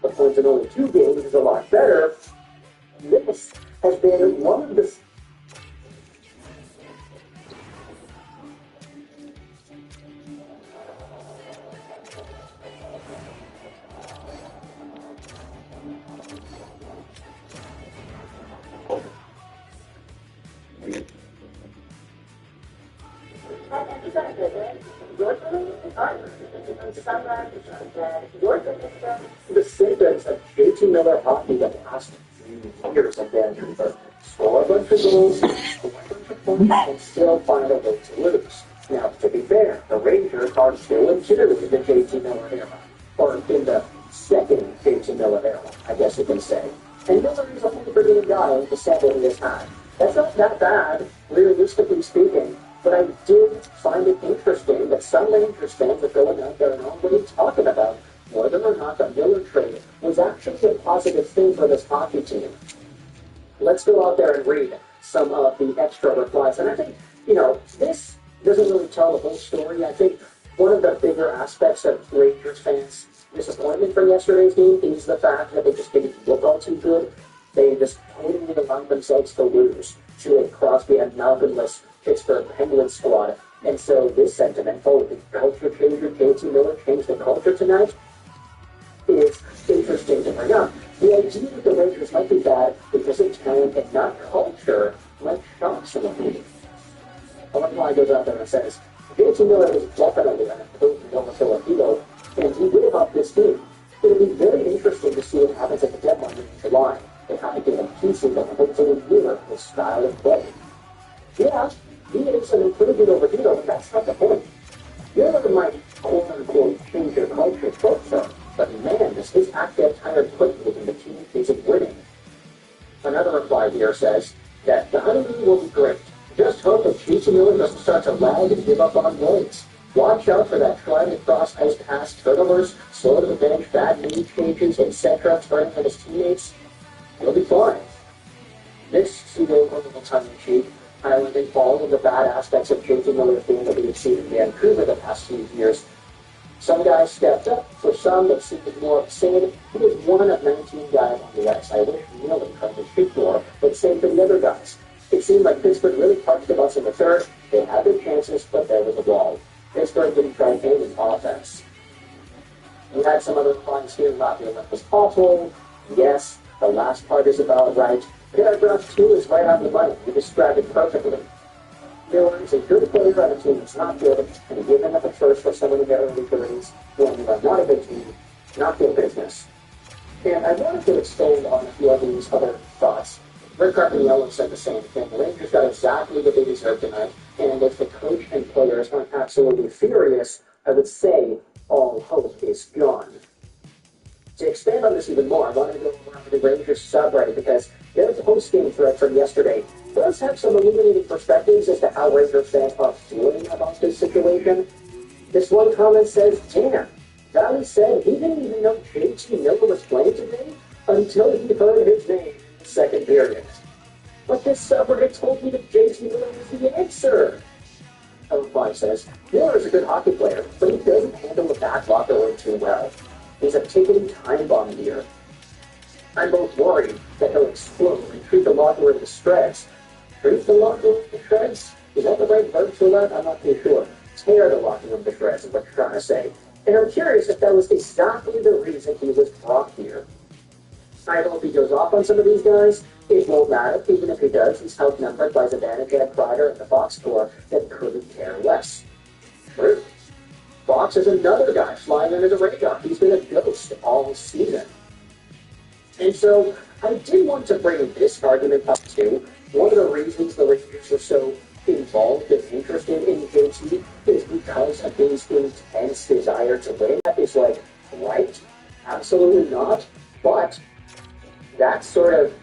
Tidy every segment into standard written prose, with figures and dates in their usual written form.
The points in only 2 games is a lot better. This has been one of the... The symptoms of JT Miller hockey the last few years have been score a bunch of goals, score a bunch of points, and still find a way to lose. Now, to be fair, the Rangers are still in the JT Miller era, or in the second JT Miller era, I guess you can say. And Miller is a pretty good guy with the second in his time. That's not that bad, realistically speaking. But I did find it interesting that some Rangers fans are going out there and already talking about whether or not the Miller trade was actually a positive thing for this hockey team. Let's go out there and read some of the extra replies. And I think, this doesn't really tell the whole story. I think one of the bigger aspects of Rangers fans' disappointment from yesterday's game is the fact that they just didn't look all too good. They just totally allowed themselves to lose to a Crosby and Malcolm-less Pittsburgh Penguins squad. And so this sentiment, the culture changer, JT Miller changed the culture tonight, is interesting to bring up. The idea that the Rangers might be bad because of talent and not culture might shock some of you. A reply goes out there and says, JT Miller is definitely an improvement over Filipino, and he will help this team. It'll be very interesting to see what happens at the deadline in July. They have to give him pieces that hopefully mirror his style of play. Yeah, he is an improvement over Hito, but that's not the point. Miller might quote-unquote change your culture short-term, but man, does his act get tired quickly when the team isn't winning. Another reply here says that the honeymoon will be great. Just hope that JT Miller doesn't start to lag and give up on wins. Watch out for that trying to cross ice pass, turnovers, slow to the bench, bad knee changes, etc., turning on his teammates. He'll be fine. This pseudo a little tongue-in-cheek, highlighting all of the bad aspects of JT Miller theme that we've seen in Vancouver the past few years. Some guys stepped up. For some, it seemed more of the same. He was one of 19 guys on the ice. I wish Miller tried to shoot more, but same for the other guys. It seemed like Pittsburgh really parked the bus in the third. They had their chances, but there was a wall. Pittsburgh didn't try any offense. We had some other points here about the Olympus awful. Yes, the last part is about right. Paragraph 2 is right on the money. You described it perfectly. Miller is a good player on a team that's not good, and giving up a first for someone to get early 30s when you are not a good team, not good business. And I wanted to expand on a few of these other thoughts. Rick Carpiniello said the same thing. The Rangers got exactly what they deserved tonight, and if the coach and players aren't absolutely furious, I would say all hope is gone. To expand on this even more, I wanted to go over to the Rangers subreddit because there's a post-game thread from yesterday. Does have some illuminating perspectives as to how Rangers fans are feeling about this situation. This one comment says, "Damn, Valley said he didn't even know JT Miller was playing today until he heard his name in the second period. But this subreddit told me that JT Miller was the answer." A reply says, "Miller is a good hockey player, but he doesn't handle the back locker room too well. He's a ticking time bomb here. I'm both worried that he'll explode and treat the locker room to shreds." Treat the locker room to shreds? Is that the right verb for that? I'm not too sure. Tear the locker room to shreds is what you're trying to say. And I'm curious if that was exactly the reason he was brought here. I hope he goes off on some of these guys. It won't matter. Even if he does, he's outnumbered by Zibanejad, Kreider, and the Fox Corps that couldn't care less. True. Fox is another guy flying under the radar. He's been a ghost all season. And so I did want to bring this argument up too. One of the reasons the Rangers are so involved and interested in JT is because of his intense desire to win. That is like, right? Absolutely not. But that sort of,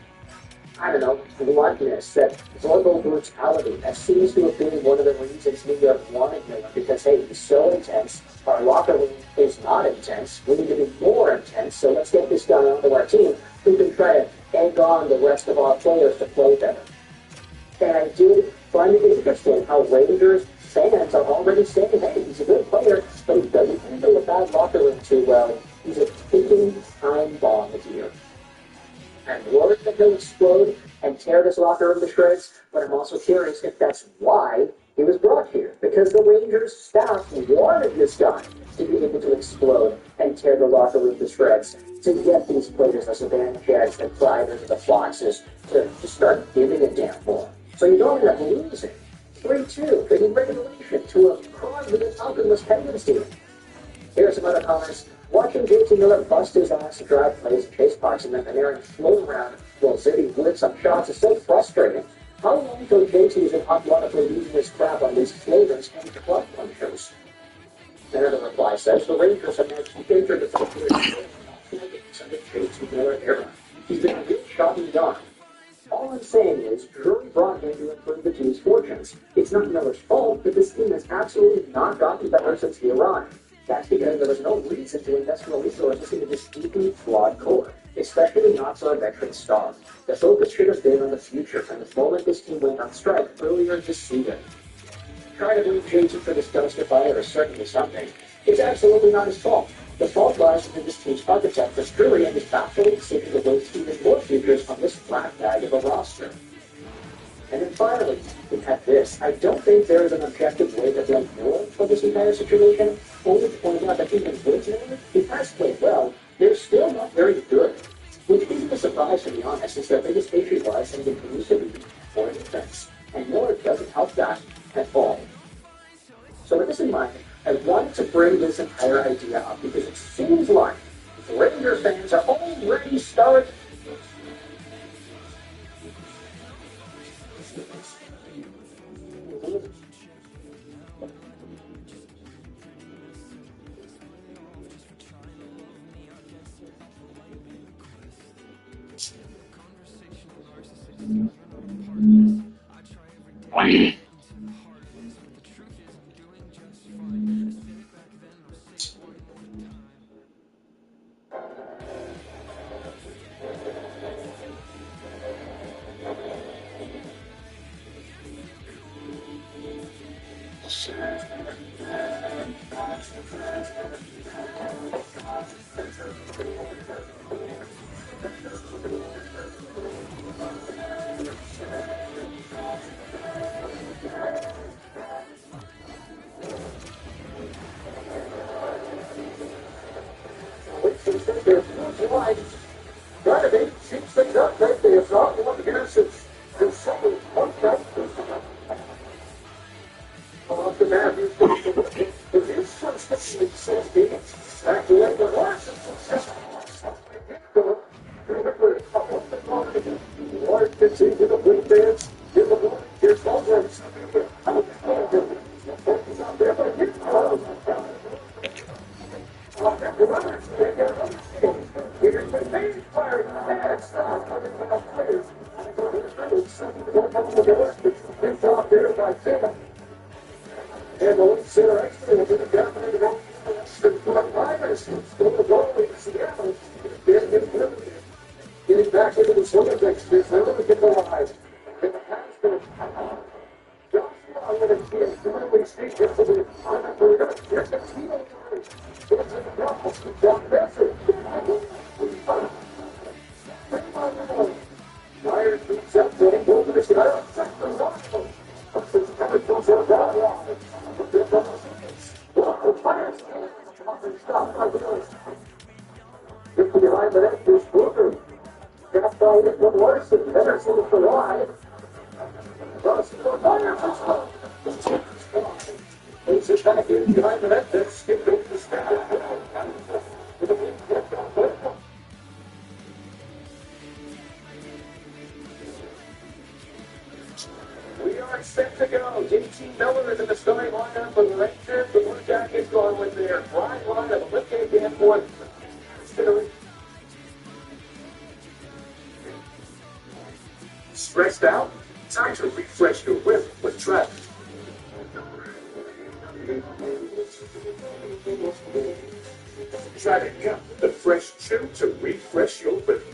I don't know, bluntness, that verbal brutality, that seems to have been one of the reasons New York wanted him, because, hey, he's so intense, our locker room is not intense, we need to be more intense, so let's get this guy onto our team who can try to egg on the rest of our players to play better. And I did find it interesting how Rangers fans are already saying, hey, he's a good player, but he doesn't handle the bad locker room too well. He's a ticking time bomb here. I'm worried that he'll explode and tear this locker room to shreds, but I'm also curious if that's why he was brought here. Because the Rangers staff wanted this guy to be able to explode and tear the locker room to shreds, to get these players, the Zibanejad, the Kreiders, the Foxes, to start giving a damn more. So you don't end up losing 3-2 in regulation to a Crosby and Alchemist Penguins team. Here are some other comments. Watching JT Miller bust his ass to drive plays and chase pucks and then Panarin float around while Zibby whips up shots is so frustrating. How long until JT is ironically using his crap on these floaters and club punchers? Another reply says, the Rangers have managed to injure the first year under JT Miller era. He's been a real shocking dog. All I'm saying is, Drury brought him to improve the team's fortunes. It's not Miller's fault, but this team has absolutely not gotten better since he arrived. That's because there was no reason to invest more resources into this deeply flawed core, especially not for a veteran star. The focus should have been on the future from the moment this team went on strike earlier this season. Trying to blame JT for this dumpster fire is certainly something. It's absolutely not his fault. The fault lies in this team's architect, for Drury, and his baffling decision to waste even more futures on this flat bag of a roster. And then finally, we have this. I don't think there is an objective way to blame Miller for this entire situation, only to point out that even with Miller, he has played well, they're still not very good. Which isn't a surprise, to be honest, since their biggest issue was and continues to be poor defense. And Miller doesn't help that at all. So with this in mind, I wanted to bring this entire idea up because it seems like Rangers fans are already starting Gotta be, shoots things up right there. It's not one here since something pumped up. Off the map, the news subscription says it's activated the license. Water gets into the blue bands, in the water, here's all those. And the one center extra will be the government of the virus. Getting back into the swing of next year, so let me get the live. In the past, I'm going to get really speak to the there's a team of there's a problem. John Besser. Myers beats up to him over the sky. Behind the net, there's Booker. Got by it with Larson. Henderson is alive. It's a back in behind the net. That's skipped over the sky. We are set to go. JT Miller is in the starting lineup for the Rangers. The Blue Jackets going with their prime line of Olympic Danforth. Stressed out? Time to refresh your whip with Tread. Try to get the fresh chew to refresh your whip.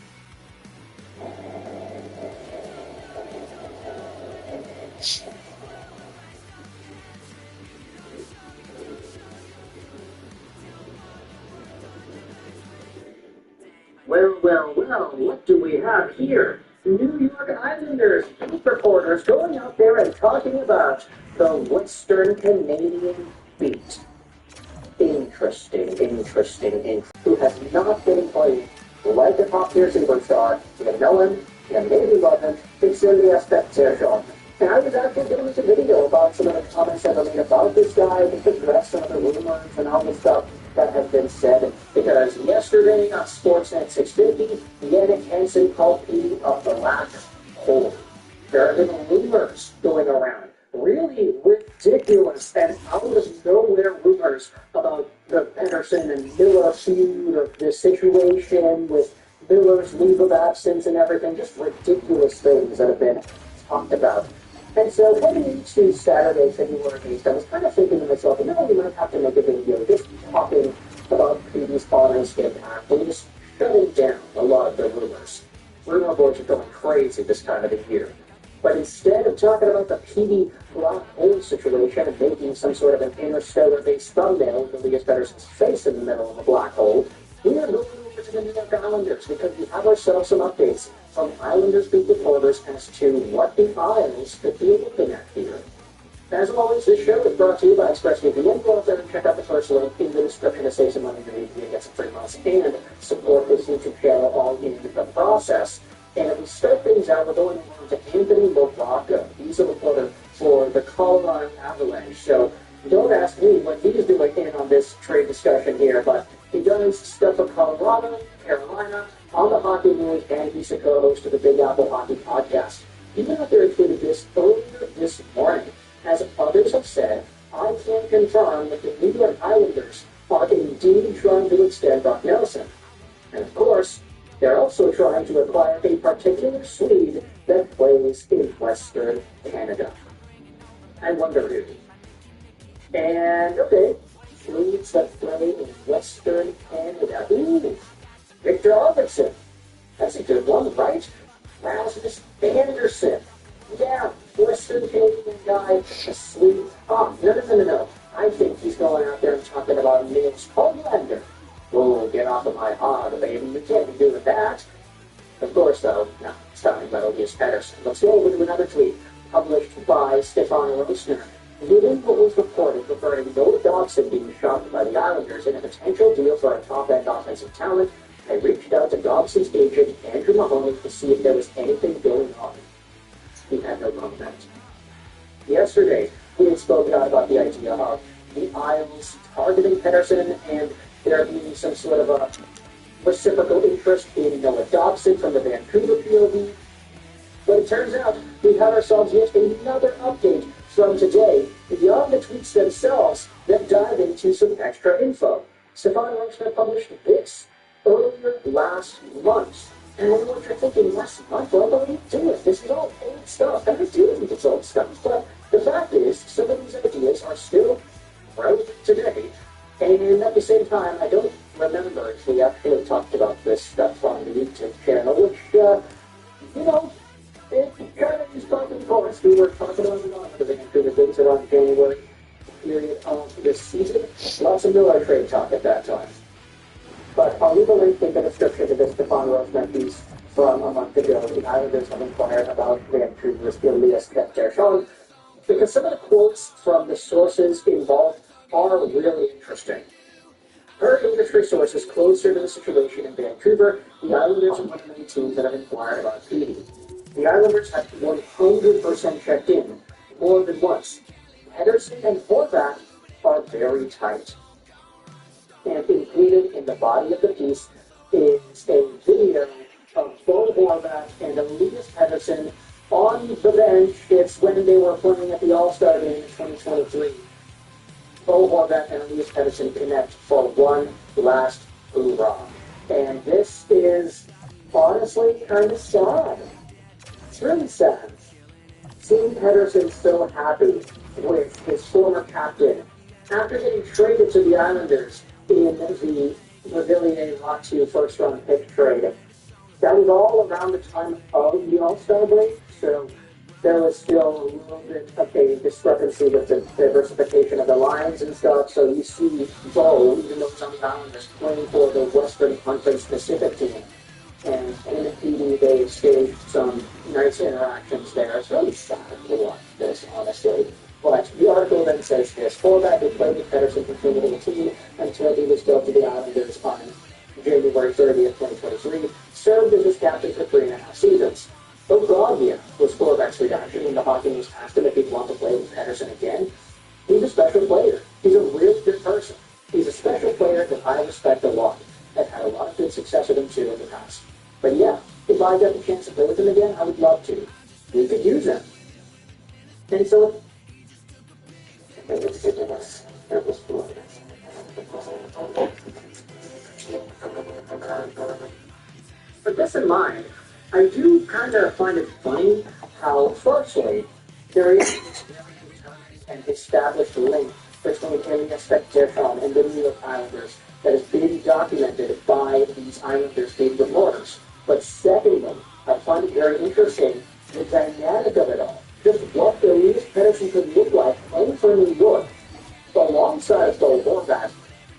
Well, what do we have here? New York Islanders beat reporters going out there and talking about the Western Canadian beat. Interesting. Who has not been played like the top tier superstar. You know him, you maybe love him, it's in the aspect Sergio. And I was actually doing a video about some of the comments that I made about this guy, to address some of the rumors and all the stuff that has been said. Because yesterday on Sportsnet 650, Yannick Hansen called Petey a black hole. There have been rumors going around, really ridiculous and out of nowhere rumors about the Pedersen and Miller feud, of the situation with Miller's leave of absence and everything, just ridiculous things that have been talked about. And so heading into Saturday, February 8th, I was kind of thinking to myself, you know, you might have to make a video just talking about Petey's honest impact and just shutting down a lot of the rumors. Rumor boards are going crazy this time of the year. But instead of talking about the Petey black hole situation and making some sort of an interstellar-based thumbnail with Elias Pettersen's face in the middle of a black hole, we are moving over to the New York Islanders because we have ourselves some updates from Islanders beat reporters as to what the Isles could be looking at here. As always, this show is brought to you by ExpressVPN. Go out there and check out the first link in the description to save some money during the get some free months and support this YouTube channel all in the process. And if we start things out, we're going on to Anthony Lobaka. He's a reporter for the Colorado Avalanche. So don't ask me what he's doing in on this trade discussion here, but he does stuff for Colorado, Carolina, on the hockey news, and he's a co-host of the Big Apple Hockey Podcast. He went out there and tweeted this earlier this morning. As others have said, I can confirm that the New York Islanders are indeed trying to extend Brock Nelson. And of course, they're also trying to acquire a particular Swede that plays in Western Canada. I wonder who. And, okay, Swedes that play in Western Canada. Ooh, Victor Arvidsson. That's a good one, right? Rasmus Anderson. Yeah, Western Canadian guy, a Swede No. I think he's going out there and talking about Nils Hoglander. Oh, get off of my hog, baby. You can't be doing that. Of course, though, no, it's talking about Elias Pettersson. Let's go over to another tweet published by Stefan Rosner. Given what was reported regarding Noah Dobson being shopped by the Islanders in a potential deal for a top-end offensive talent, I reached out to Dobson's agent, Andrew Mahoney, to see if there was anything going on. He had no comment. Yesterday, we had spoken out about the idea of the Isles targeting Pettersson and there being some sort of a reciprocal interest in Noah Dobson from the Vancouver POV. But it turns out we have ourselves yet another update from today beyond the tweets themselves that dive into some extra info. Stefan Rosner published this earlier last month. And I know what you're thinking, last month, what are we doing? This is all old stuff. Nothing to do with this old stuff. But the fact is, some of these ideas are still relevant today. And at the same time, I don't remember if we actually talked about this stuff on the YouTube channel, which, it kind of is talking chorus. We were talking about it on the Vancouver things around January period of this season. Lots of Miller trade talk at that time. But I'll leave a link in the description to this Stefan Rosner piece from a month ago. The Islanders have inquired about Vancouver's Elias Pettersson because some of the quotes from the sources involved are really interesting. Per industry sources closer to the situation in Vancouver, the Islanders are one of many teams that have inquired about Petey. The Islanders have 100% checked in more than once. Pettersson and Horvat are very tight. And included in the body of the piece is a video of Bo Horvat and Elias Pettersson on the bench. It's when they were playing at the All-Star game in 2023. Bo Horvat and Elias Pettersson connect for one last hoorah. And this is honestly kind of sad. It's really sad. Seeing Pettersson so happy with his former captain after getting traded to the Islanders in the Villiers-Latu first-round pick trade. That was all around the time of the All-Star break, so there was still a little bit of a discrepancy with the diversification of the lines and stuff. So you see Bo, even though he's on the Islanders, playing for the Western Conference Pacific team. And in the PD, they staged some nice interactions there. It's really sad to watch this, honestly. But the article then says this: Horvat, who played with Pettersson for the team until he was dealt to the Islanders on January 30th, 2023, served as his captain for 3.5 seasons. Oglavia was Horvat's reaction when the Hockey News asked him if he'd want to play with Pettersson again. He's a special player. He's a really good person. He's a special player that I respect a lot. I've had a lot of good success with him too in the past. But yeah, if I got the chance to play with him again, I would love to. We could use him. And so, with this in mind, I do kind of find it funny how, firstly, there is an established link between Elias Pettersson and the New York Islanders that has been documented by these Islanders being reporters. But secondly, I find it very interesting the dynamic of it all. Just what Elias Pettersson could look like playing for New York alongside Bo Horvat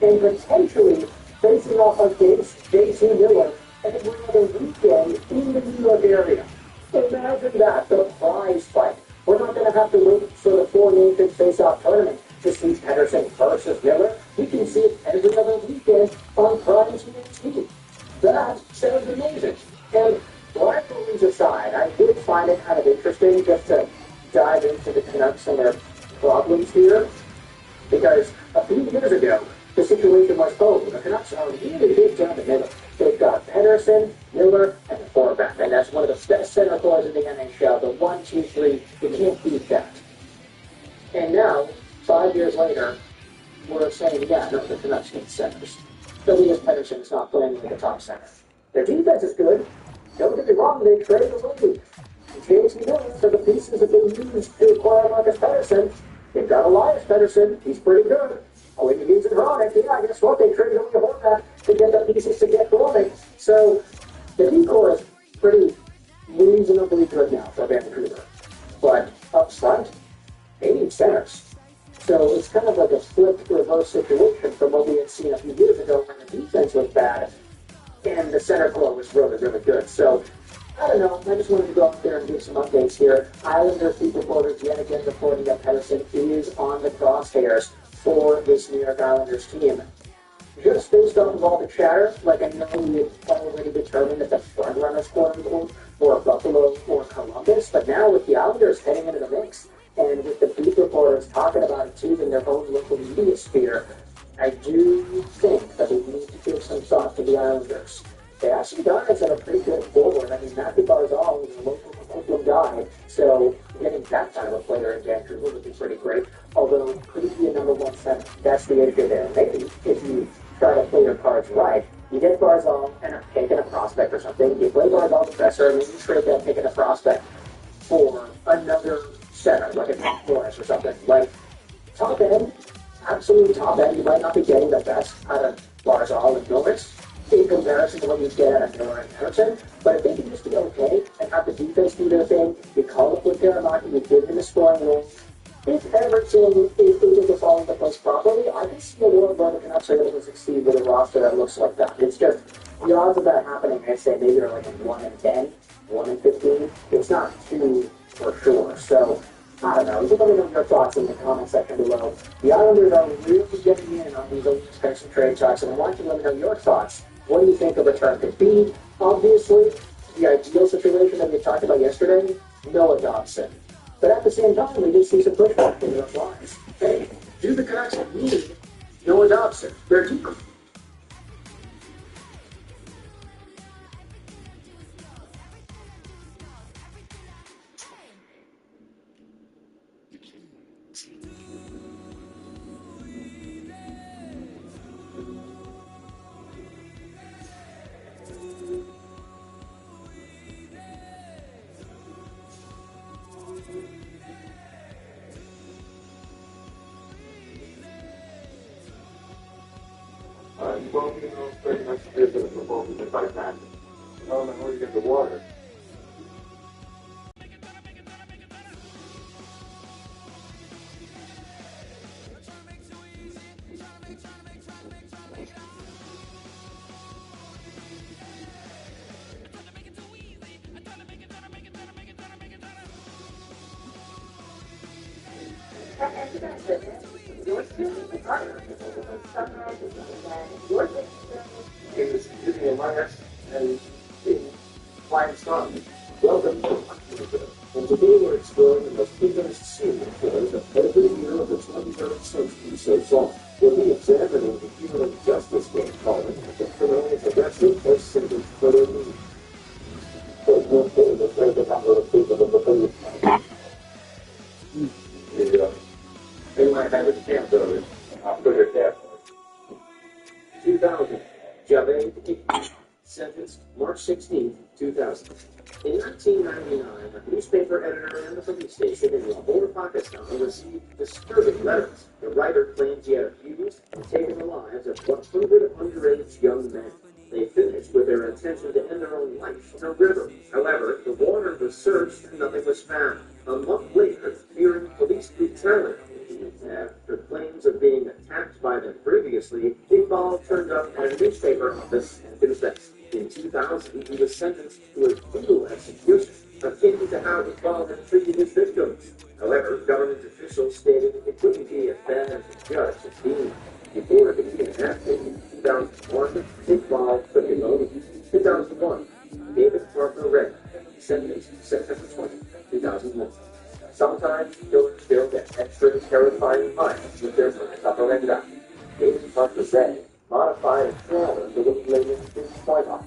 and potentially facing off against J.C. Miller every other weekend in the New York area. Imagine that, the prize fight. We're not going to have to wait for the Four Nations face-off tournament to see Pettersson versus Miller. We can see it every other weekend on Prime TV. That sounds amazing. And rivalries aside, I did find it kind of interesting just to dive into the Canucks and their problems here. Because a few years ago, the situation was, the Canucks are really big down the middle. They've got Pettersson, Miller, and Horvat. And that's one of the best center cores in the NHL. The 1, 2, 3, you can't beat that. And now, 5 years later, we're saying, the Canucks need centers. Elias Pettersson is not playing with the top center. Their defense is good. Don't get me wrong, they traded away J.C. Miller for the pieces that they used to acquire Marcus Pettersson. They've got Elias Pettersson. He's pretty good. Oh, he needs a Hronic. Yeah, guess what? They traded away Horvat to get the pieces to get Hronic. So the D-core is pretty reasonably good now for Vancouver. But up front, they need centers. So it's kind of like a flipped reverse situation from what we had seen a few years ago when the defense was bad and the center flow was really, really good. So I don't know. I just wanted to go out there and give some updates here. Islanders beat reporters yet again reporting that Pettersson is on the crosshairs for this New York Islanders team. Just based off of all the chatter, like I know we had already determined that the front runners, quote unquote, for Buffalo or Columbus, but now with the Islanders heading into the mix, and with the beat reporters talking about it too in their own local media sphere, I do think that we need to give some thought to the Islanders. They have some guys that are pretty good forward. I mean, Matthew Barzal is a local Oakland guy, so getting that kind of a player in Vancouver would be pretty great. Although, could he be a number one center? That's the issue there. Maybe if you try to play your cards right, you get Barzal and are taking a prospect or something. You play Barzal the dresser, and then you trade that taking a prospect for another center, like a Tom Flores or something. Like, top end, absolute top end, you might not be getting the best out of Barzal and Norris in comparison to what you get out of Miller and Pettersson, but if they can just be okay and have the defense do their thing, you call up with Garamaki, you give him a scoring role. If everything is able to fall into place properly, I can see a world where the Canucks are able to succeed with a roster that looks like that. It's just, the odds of that happening, I'd say maybe are like a 1 in 10, 1 in 15. It's not 2 for sure. So, I don't know. Just let me know your thoughts in the comment section below. The Islanders are really getting in on these expensive trade talks, and I want you to let me know your thoughts. What do you think a return could be? Obviously, the ideal situation that we talked about yesterday, Noah Dobson. But at the same time, we did see some pushback from those lines. Hey, do the Canucks need Noah Dobson? They're deep. Well, you know, it's very much different from what we did by that. I don't know where you get the water. It was giving a last and flying strong. Welcome and today we're exploring the most famous serial killers of every year of the 23rd century so far. We'll be examining the human justice game called the criminal is arrested or sentenced for their means. They might have a chance of it. I'll put it there. 2000. Javed sentenced March 16, 2000. In 1999, a newspaper editor and the police station in Lahore, Pakistan received disturbing letters. The writer claims he had abused and taken the lives of 100 underage young men. They finished with their intention to end their own life in a river. However, the water was searched and nothing was found. A month later, fearing police brutality after claims of being attacked by them previously, Iqbal turned up at a newspaper office and confessed. In 2000, he was sentenced to a brutal execution, akin to how Iqbal had treated his victims. However, government officials stated it wouldn't be as bad as the judge had deemed. Before it became enacted in 2001, Iqbal took it over. 2001, David Parker Red, sentenced September 20, 2001. Sometimes killers still get extra terrifying minds with their upper end down. David Parker Red modified a trailer for which later in White House.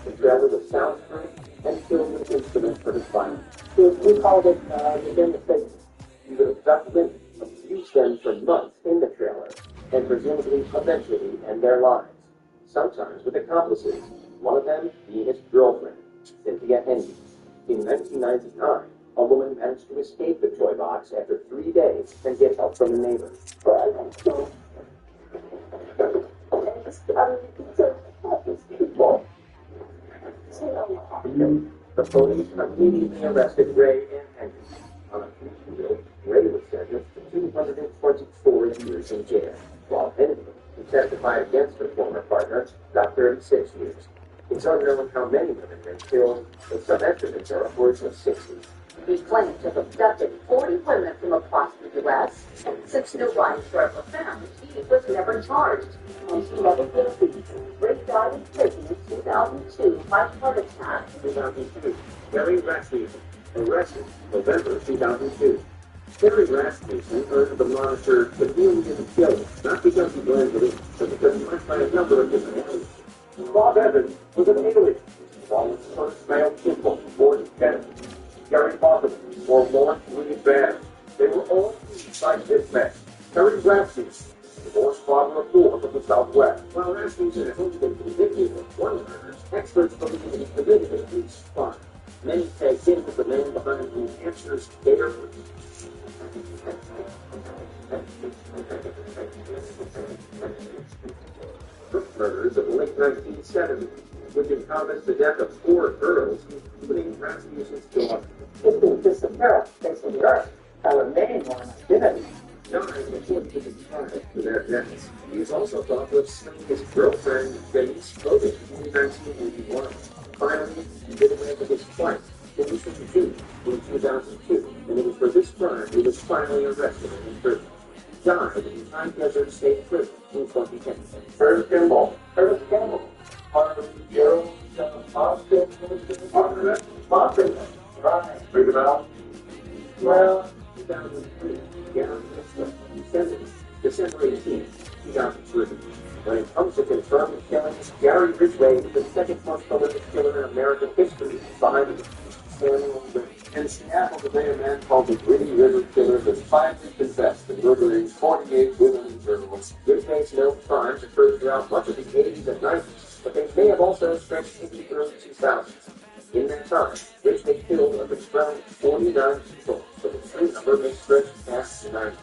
The trailer was soundproof and filled with instruments for his violence. We called it within the state. He would abduct them, abuse them for months in the trailer, and presumably eventually end their lives. Sometimes with accomplices, one of them being his girlfriend, Cynthia Henry. In 1999, a woman managed to escape the toy box after 3 days and get help from a neighbor. The police immediately arrested Ray and Henry. On a police bill, Ray was sentenced to 224 years in jail, while Henry, who testified against her former partner, got 36 years. It's unknown how many women they killed, but some estimates are upwards of 60. He claimed to have abducted 40 women from across the U.S., and since no bodies were ever found, he was never charged. He's never been beaten. Rick died in prison in 2002 by heart attack. 2002, Gary Rasmussen, arrested November 2002. Gary Rasmussen earned the moniker the Million Killer, not because he blended in, but because he went by a number of different names. Bob Evans was an alien. Wallace's first male pupil, Gordon Kennedy. Gary Barber, or Lawrence William Baird. They were all accused by this man, Terry Rasmussen, divorced father of four from the Southwest. While Rasmussen has only been convicted of one murder, experts believe he committed at least five. Many peg him as the man behind New Hampshire's Gator Route. Murders of the late 1970s, which encompassed the death of four girls, including Rasmussen's daughter. His being disappearance facing the earth, I remain on identity. Nine reported to be tried for their deaths. He is also thought to have slain his girlfriend, Denise Logan, in 1981. Finally, he did away with his wife, Denise Logan, in 2002, and it was for this crime he was finally arrested and imprisoned. He died in Time Desert State Prison in 2010. Curtis Kimball. Harvey Gerald, Austin, Austin. Right. Read it out. Well, 2003, Gary Ridgway, December 18, 2003. When it comes to confirmed killings, Gary Ridgway is the second most prolific killer in American history, behind Samuel Ridgway. In Seattle today, a man called the Gritty River Killer has finally confessed to murdering 48 women and journalists. Ridgway's known crimes occurred throughout much of the 80s and 90s, but they may have also stretched into the early 2000s. In that time, Ridgway killed a compelling 49 people, but the true number may stretch past the 90s.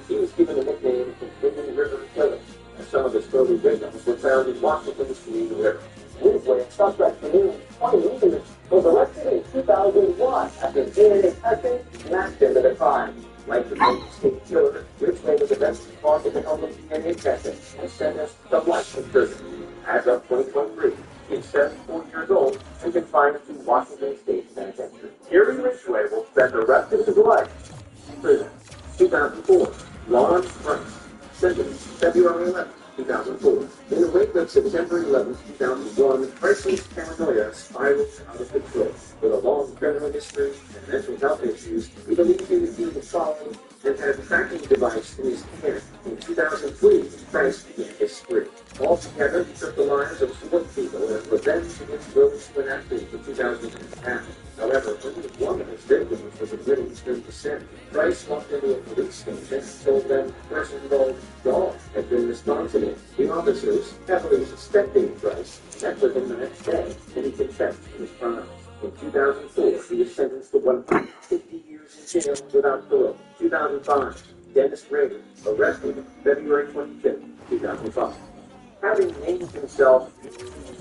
He was given a nickname the Gritty River Killer, and some of his early victims were found in Washington's Green River. Ridgway, a suspect for nearly 20 years, was arrested in 2001 after DNA testing matched him to the crime. Like the Golden State Killer, Ridgway was arrested on the help of DNA testing and sentenced to life in prison. As of 2023, he's 74 years old and confined to Washington State Penitentiary. Gary Ridgway will spend the rest of his life In prison. 2004, Lawrence Price, sentenced February 11, 2004. In the wake of September 11, 2001, Price's paranoia spiraled out of control. With a long criminal history and mental health issues, he believed he was being followed and had a tracking device in his hand. In 2003, Price began his spree. Altogether, he took the lives of 4 people as revenge against those who enacted in 2010. However, only one of his victims was of Middle Eastern descent. Price walked into a police station and told them the person called Dog had been responsible. The officers, heavily suspecting Price, met with him the next day, and he confessed to his crimes. In 2004, he was sentenced to 150 years in jail without parole. 2005, Dennis Rader, arrested February 25, 2005. Having named himself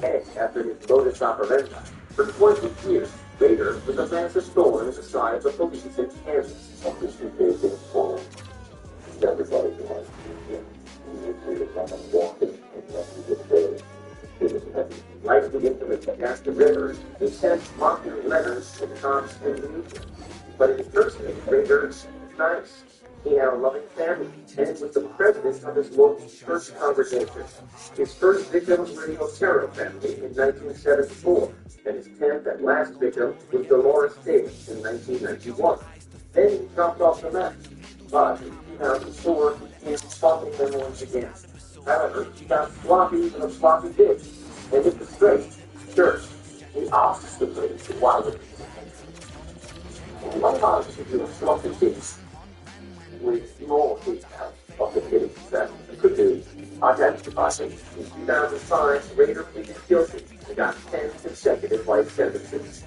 K after his modus operandi, for 20 years, Rader was a massive thorn in the side of the police in Kansas. everybody behind him. You treated someone walking and left you with daily. It was heavy. Like the infamous Pastor Rivers, he sent mocking letters to cops and media. But in person, Rivers was nice. He had a loving family, and it was the president of his local church congregation. His first victim was the Otero family in 1974, and his 10th and last victim was Dolores Davis in 1991. Then he dropped off the map. But in 2004, he began swapping them once again. However, he got sloppy in a sloppy ditch, and it disgraced his church. He asked the police why would one time to do a sloppy ditch with more details of the killings that he could do. Identified him. In 2005, Rader pleaded guilty and got 10 consecutive life sentences.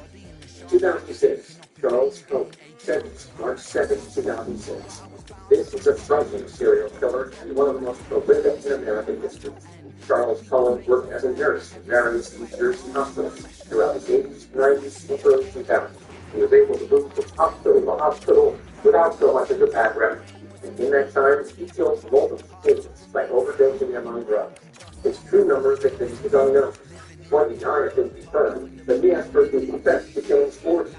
2006, Charles Cohen, sentenced March 2, 2006. This is a frightening serial killer and one of the most prolific in American history. Charles Cohen worked as a nurse in various New Jersey hospitals throughout the 80s, 90s, and early 2000s. He was able to move from hospital to hospital without so much as a bad record. In that time, he killed multiple patients by overdosing them on drugs. His true number of victims is unknown. 29 have been confirmed, but he has personally confessed to killing 40.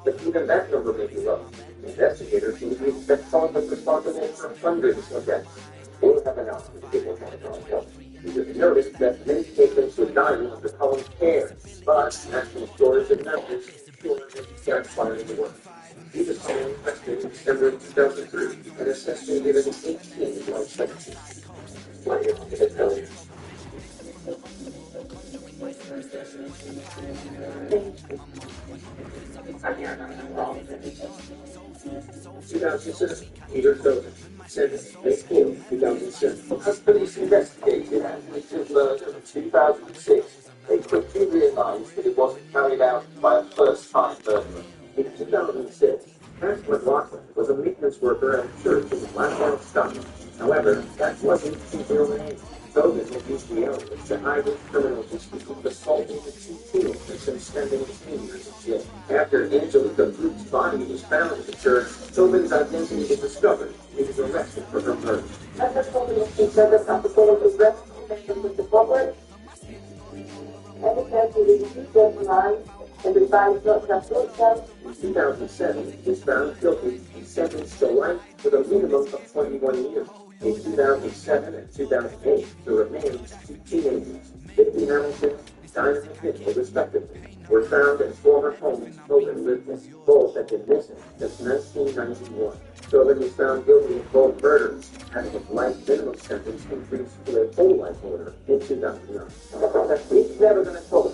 But even that number may be low. Investigators seem to expect Cullen was responsible for hundreds of deaths. They don't have enough to get him on trial. You just noticed that many patients were dying under Cullen's care, but national storage and members sure that he got fired in the work. He was found arrested in December 2003 and assessed and given 18 life sentences. Plenty of failure. 2007, Peter Cohen, sentenced May 4, 2007. As police investigated actions learned in 2006, they quickly realized that it wasn't carried out by a first-time murderer. In 2006, Pat McLaughlin was a maintenance worker at a church in BlackHawks, Scotland. However, that wasn't his real name. Hogan had used the evidence to hide his criminal history of assaulting the two teenagers and spending 10 years in jail. After Angelica Group's body was found in the church, Hogan's identity was discovered. He was arrested for her murder. After Hogan said that application was arrested with the public, and it says he was deadline and revised not justice. In 2007, he was found guilty and sentenced to life with a minimum of 21 years. In 2007 and 2008, there remains two teenagers, Vicky Hamilton and Dinah McKinley, respectively, were found in former homes Hogan lived in. Both had been missing since 1991. Hogan was found guilty of both murders, having his life minimum sentence increased to a whole life order in 2009. He's never going to talk.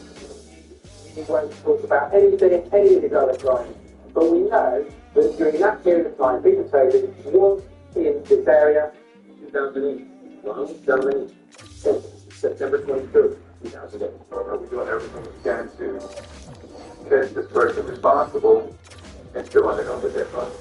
He won't talk about anything, any of his other crimes. But we know that during that period of time, Peter Taylor was in this area. 2008, Ronald Dominique, sentenced September 23rd, 2008. We're doing everything we can to catch this person responsible and still undergo the death penalty.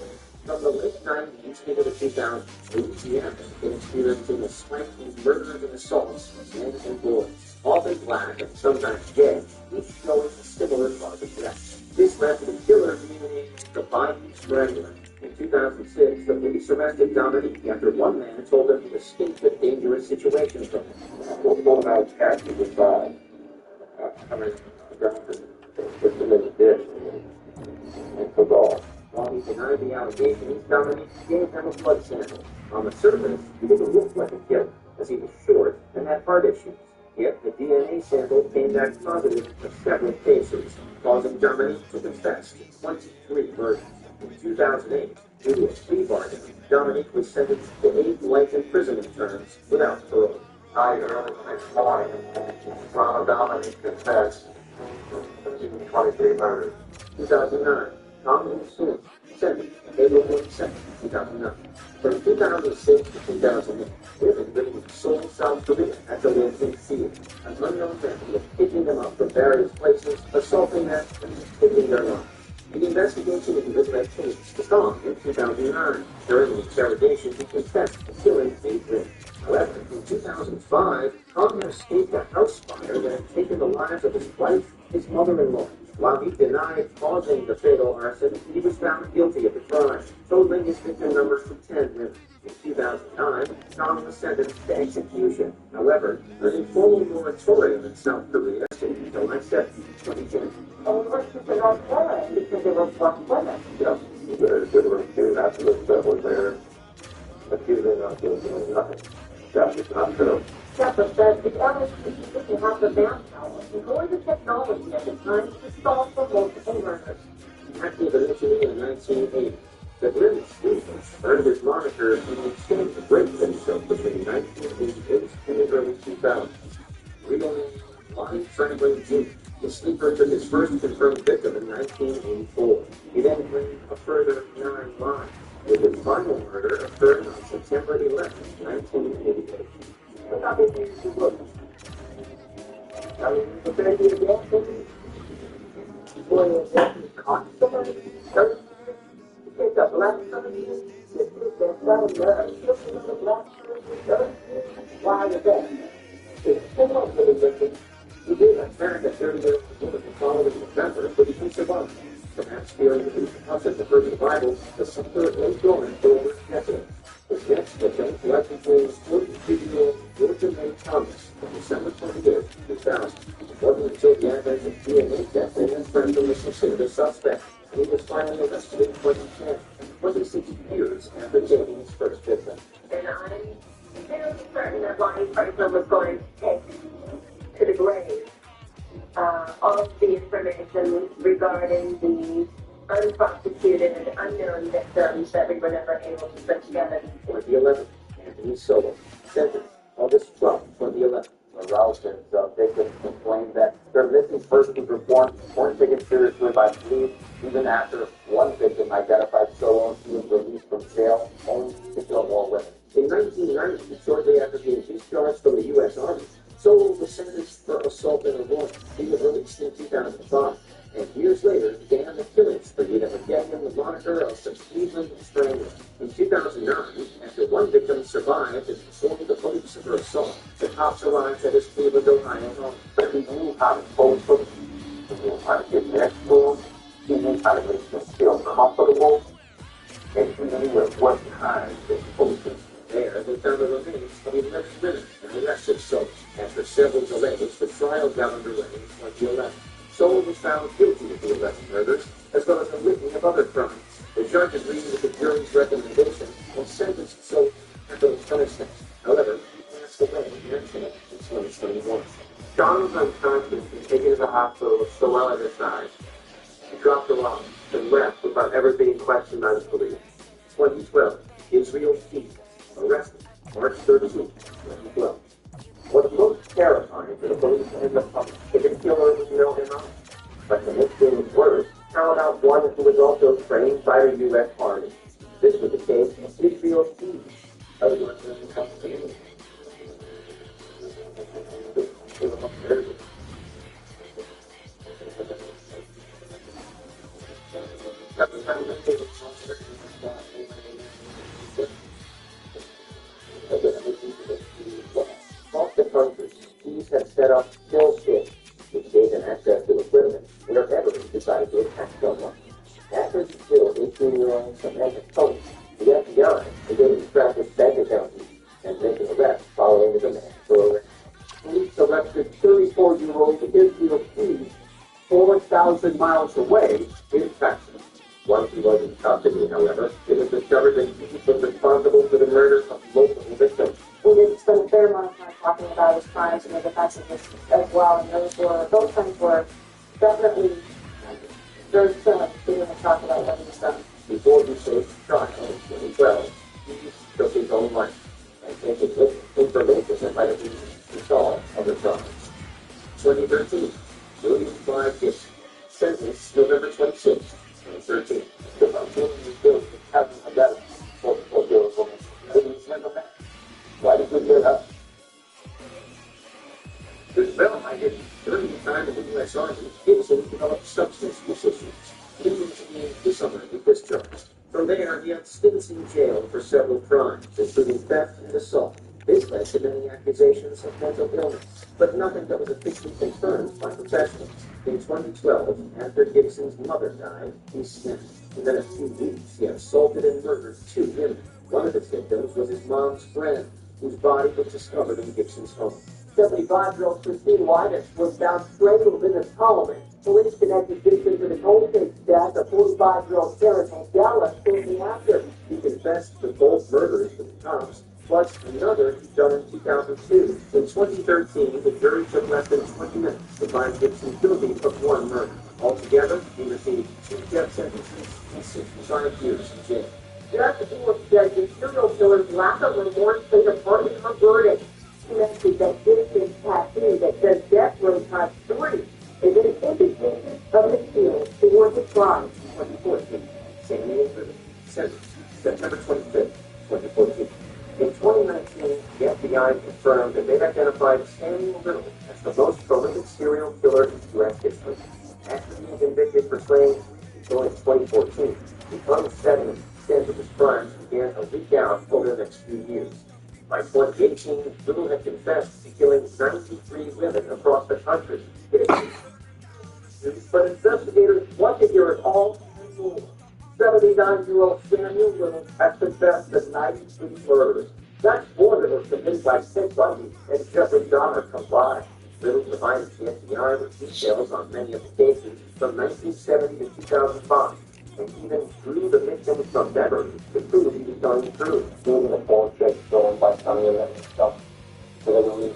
From the late 90s into the 2000s, Louisiana been experiencing a spike in murders and assaults of men and boys, often black and sometimes gay, each showing a similar cause of death. This led to the killer community, the Bayou Strangler. In 2006, the police arrested Dominique after one man told him to escape a dangerous situation from him. What about Cassie was by? I mean, put them in the dish and took off. While he denied the allegations, Dominique gave them a blood sample. On the surface, he didn't look like a killer, as he was short and had heart issues. Yet the DNA sample came back positive for several cases, causing Dominique to confess to 23 murders. In 2008, due to a plea bargain, Dominique was sentenced to 8 life imprisonment terms without parole. I early the next morning, Ronald Dominique confessed to 23 murders. 2009, Tom Soon, sentenced April 22nd, 2009. From 2006 to 2008, women living in Seoul, South Korea had to live in fear. An unknown man was picking them up from various places, assaulting them, and taking their lives. The investigation into this led changed to Tom in 2009. During the interrogation, he confessed to killing 8 women. However, in 2005, Tom had escaped a house fire that had taken the lives of his wife, his mother-in-law. While he denied causing the fatal arson, he was found guilty of the crime, totaling his victim numbers to 10 women. In 2009, Tom was sentenced to execution. However, an informal moratorium in South Korea ended July 7, 2010. And we worked with the North Carolina because they were black women. Yeah, there were 2 absolute that were there, accusing us of nothing. That is not true. Shepard said the elders didn't have the manpower nor the technology at the time to solve the multiple murders. Active initially in 1980, the British students earned his moniker in the exchange of break-things between 1988 and the early 2000s. Real name, Lonnie Franklin Jr. The sleeper took his first confirmed victim in 1984. He then claimed a further 9 lives, with his final murder occurring on September 11, 1988. What other things to look? I mean, the baby again, boy, caught somebody, 30 years, you take a black somebody, you put that sound there, you put another black person, 30 years, why is that? It's still up for the victim. He did attack a 30-year-old woman the following November, but he survived. Perhaps fearing the concept of her survival, the sufferer was going for over a decade. His Franklin was going to take to the grave all of the information regarding the unprosecuted, unknown victims that we were never able to put together. 2011, Anthony Solo, sentenced August 12, 2011. Ralston's victims complained that their missing persons reports weren't taken seriously by police, even after one victim identified Solo who was released from jail only to kill more women. In 1990, shortly after being discharged from the U.S. Army, Solo was sentenced for assault and avoidance. He was released in 2005, and years later began the killing spree that would get him the moniker of the Cleveland Strangler. In 2009, after one victim survived and informed the police of her assault, the cops arrived at his Cleveland, Ohio home. But he knew how to hold them, he knew how to get next to them, he knew how to make them feel comfortable, and he knew at what time to hold them. There, they found the remains of 11 women and arrested Solo. After several delays, the trial got underway in 2011. Solo was found guilty of the 11 murders, as well as a litany of other crimes. The judge agreed with the jury's recommendation and sentenced Solo to capital punishment. However, he passed away in an accident in 2021. John was unconscious and taken to the hospital with Sowell at his side. He dropped her off and left without ever being questioned by the police. 2012, Israel Keith, arrested March 13, 2012. What looked terrifying to the police and the public, the killer was no him. But to make things worse, found out one who was also trained by the U.S. Army. This was the case of Israel Keith, otherwise known as Palestinian. Across the country, Keys had set up kill shifts, which gave him access to equipment wherever he decided to attack someone. After he killed 18-year-old Samantha Coates, the FBI began to track his bank account and make an arrest following the demand for arrest. Police arrested 34-year-old Israel Keys 4,000 miles away in Texas. Once he was in custody, however, it was discovered that Keys was responsible for the murder of multiple victims. We did spend a fair amount of time talking about his crimes and the defensiveness as well, and those things were definitely very similar to when we talked about what he was done. Before he faced trial in 2012, Keith took his own life and taking with information that might have been resolved other crimes. 2013, William Clive Gibson, sentenced November 26, 2013. The Palestinian was killed with having a better multiple kills woman. Why did we get up? This bill I did during the time of the U.S. Army, Gibson developed substance use issues, leading to being dishonorably discharged. From there, he had stints in jail for several crimes, including theft and assault. This led to many accusations of mental illness, but nothing that was officially confirmed by professionals. In 2012, after Gibson's mother died, he snapped. Within a few weeks, he assaulted and murdered 2 women. One of his victims was his mom's friend, whose body was discovered in Gibson's home. 75-year-old Christine Wyden was found strangled in his home. Police connected Gibson to the cold case death of 45-year-old Karen Dallas shortly after. He confessed to both murders to the cops, plus another he'd done in 2002. In 2013, the jury took less than 20 minutes to find Gibson guilty of 1 murder. Altogether, he received 2 death sentences and 65 years in jail. Judge Moore said the serial killer's lack of remorse played a part in her verdict. She mentioned that Gibson's tattoo that says death row times 3 is an indication of his feelings towards the crime. 2014, San Diego, sentenced September 25th, 2014. In 2019, the FBI confirmed that they'd identified Samuel Little as the most prolific serial killer in U.S. history. After being convicted for slaying 3 people in 2014, the unsettling extent of his crimes began to leak out over the next few years. By 2018, Little had confessed to killing 93 women across the country. But investigators want to hear it all. 79-year-old Samuel Little has confessed to 93 murders. That's more than was committed by Ted Bundy and Jeffrey Dahmer combined. Little provided the FBI with details on many of the cases from 1970 to 2005, and even drew the victims from memory to prove he was telling the truth. Even the phone check stolen by Sonny and stuff. So they were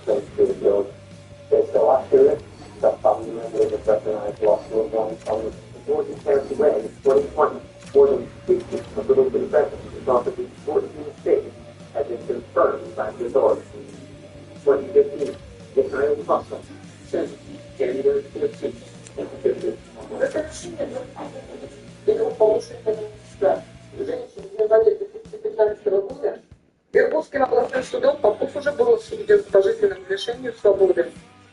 More than 60 of the confessions thought that the 14 states had been confirmed by the authorities. 2015, Mikhail Kosov, sentenced January 14, 2015.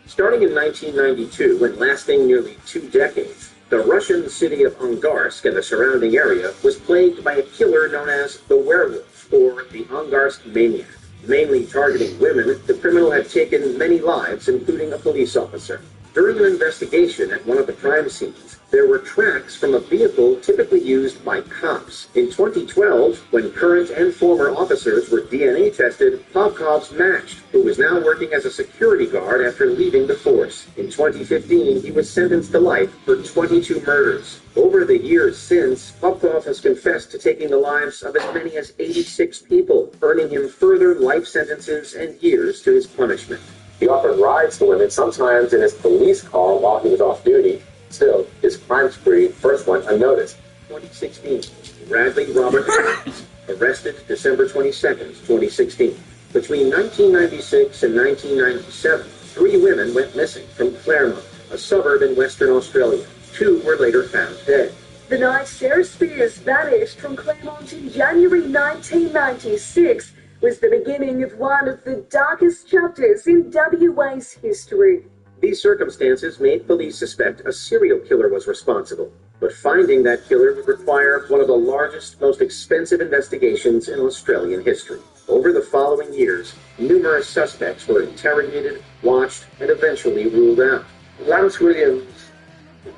Starting in 1992 and lasting nearly 2 decades, the Russian city of Angarsk and the surrounding area was plagued by a killer known as the Werewolf, or the Angarsk Maniac. Mainly targeting women, the criminal had taken many lives, including a police officer. During an investigation at one of the crime scenes, there were tracks from a vehicle typically used by cops. In 2012, when current and former officers were DNA tested, Popkov's matched, who was now working as a security guard after leaving the force. In 2015, he was sentenced to life for 22 murders. Over the years since, Popkov has confessed to taking the lives of as many as 86 people, earning him further life sentences and years to his punishment. He offered rides to women, sometimes in his police car while he was off duty. Still, his crime spree first went unnoticed. 2016, Bradley Robert Evans, arrested December 22, 2016. Between 1996 and 1997, 3 women went missing from Claremont, a suburb in Western Australia. 2 were later found dead. The night Sarah Spears vanished from Claremont in January 1996 was the beginning of one of the darkest chapters in WA's history. These circumstances made police suspect a serial killer was responsible, but finding that killer would require one of the largest, most expensive investigations in Australian history. Over the following years, numerous suspects were interrogated, watched, and eventually ruled out. Lance Williams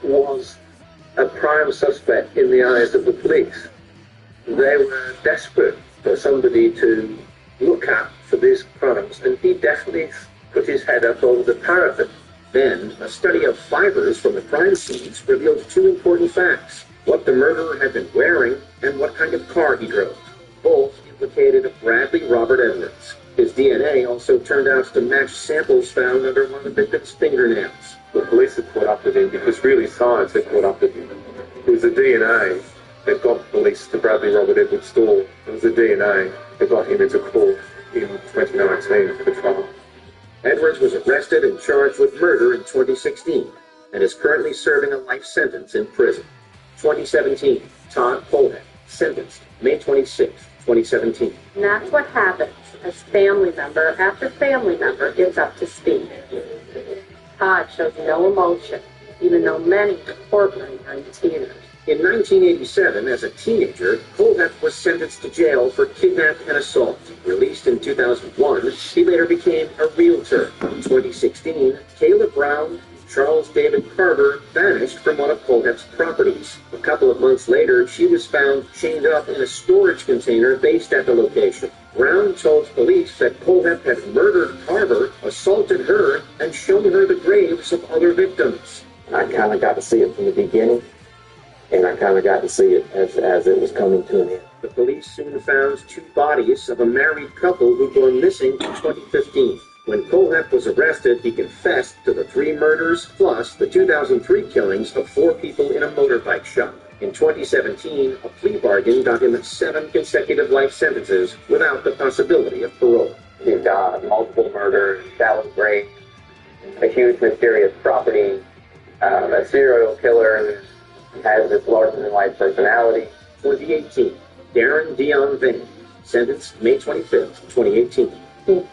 was a prime suspect in the eyes of the police. They were desperate for somebody to look at for these crimes, and he definitely put his head up over the parapet. Then, a study of fibers from the crime scenes revealed 2 important facts: what the murderer had been wearing and what kind of car he drove. Both implicated Bradley Robert Edwards. His DNA also turned out to match samples found under one of the victim's fingernails. The police had caught up with him because really science had caught up with him. It was the DNA that got police to Bradley Robert Edwards' store. It was the DNA that got him into court in 2019 for the trial. Edwards was arrested and charged with murder in 2016 and is currently serving a life sentence in prison. 2017, Todd Polhead, sentenced May 26, 2017. And that's what happens as family member after family member gets up to speed. Todd shows no emotion, even though many in the courtroom are in tears. In 1987, as a teenager, Polhead was sentenced to jail for kidnap and assault. Released in 2001, he later became a realtor. In 2016, Kayla Brown and Charles David Carver vanished from one of Polhead's properties. A couple of months later, she was found chained up in a storage container based at the location. Brown told police that Polhead had murdered Carver, assaulted her, and shown her the graves of other victims. I kind of got to see it from the beginning, and I kind of got to see it as it was coming to an end. The police soon found 2 bodies of a married couple who'd gone missing in 2015. When Polhead was arrested, he confessed to the 3 murders plus the 2003 killings of 4 people in a motorbike shop. In 2017, a plea bargain got him 7 consecutive life sentences without the possibility of parole. He's got multiple murders, shallow grave, a huge mysterious property, a serial killer who has this larger-than-life personality. 2018, Darren Dion Vane, sentenced May 25th, 2018. He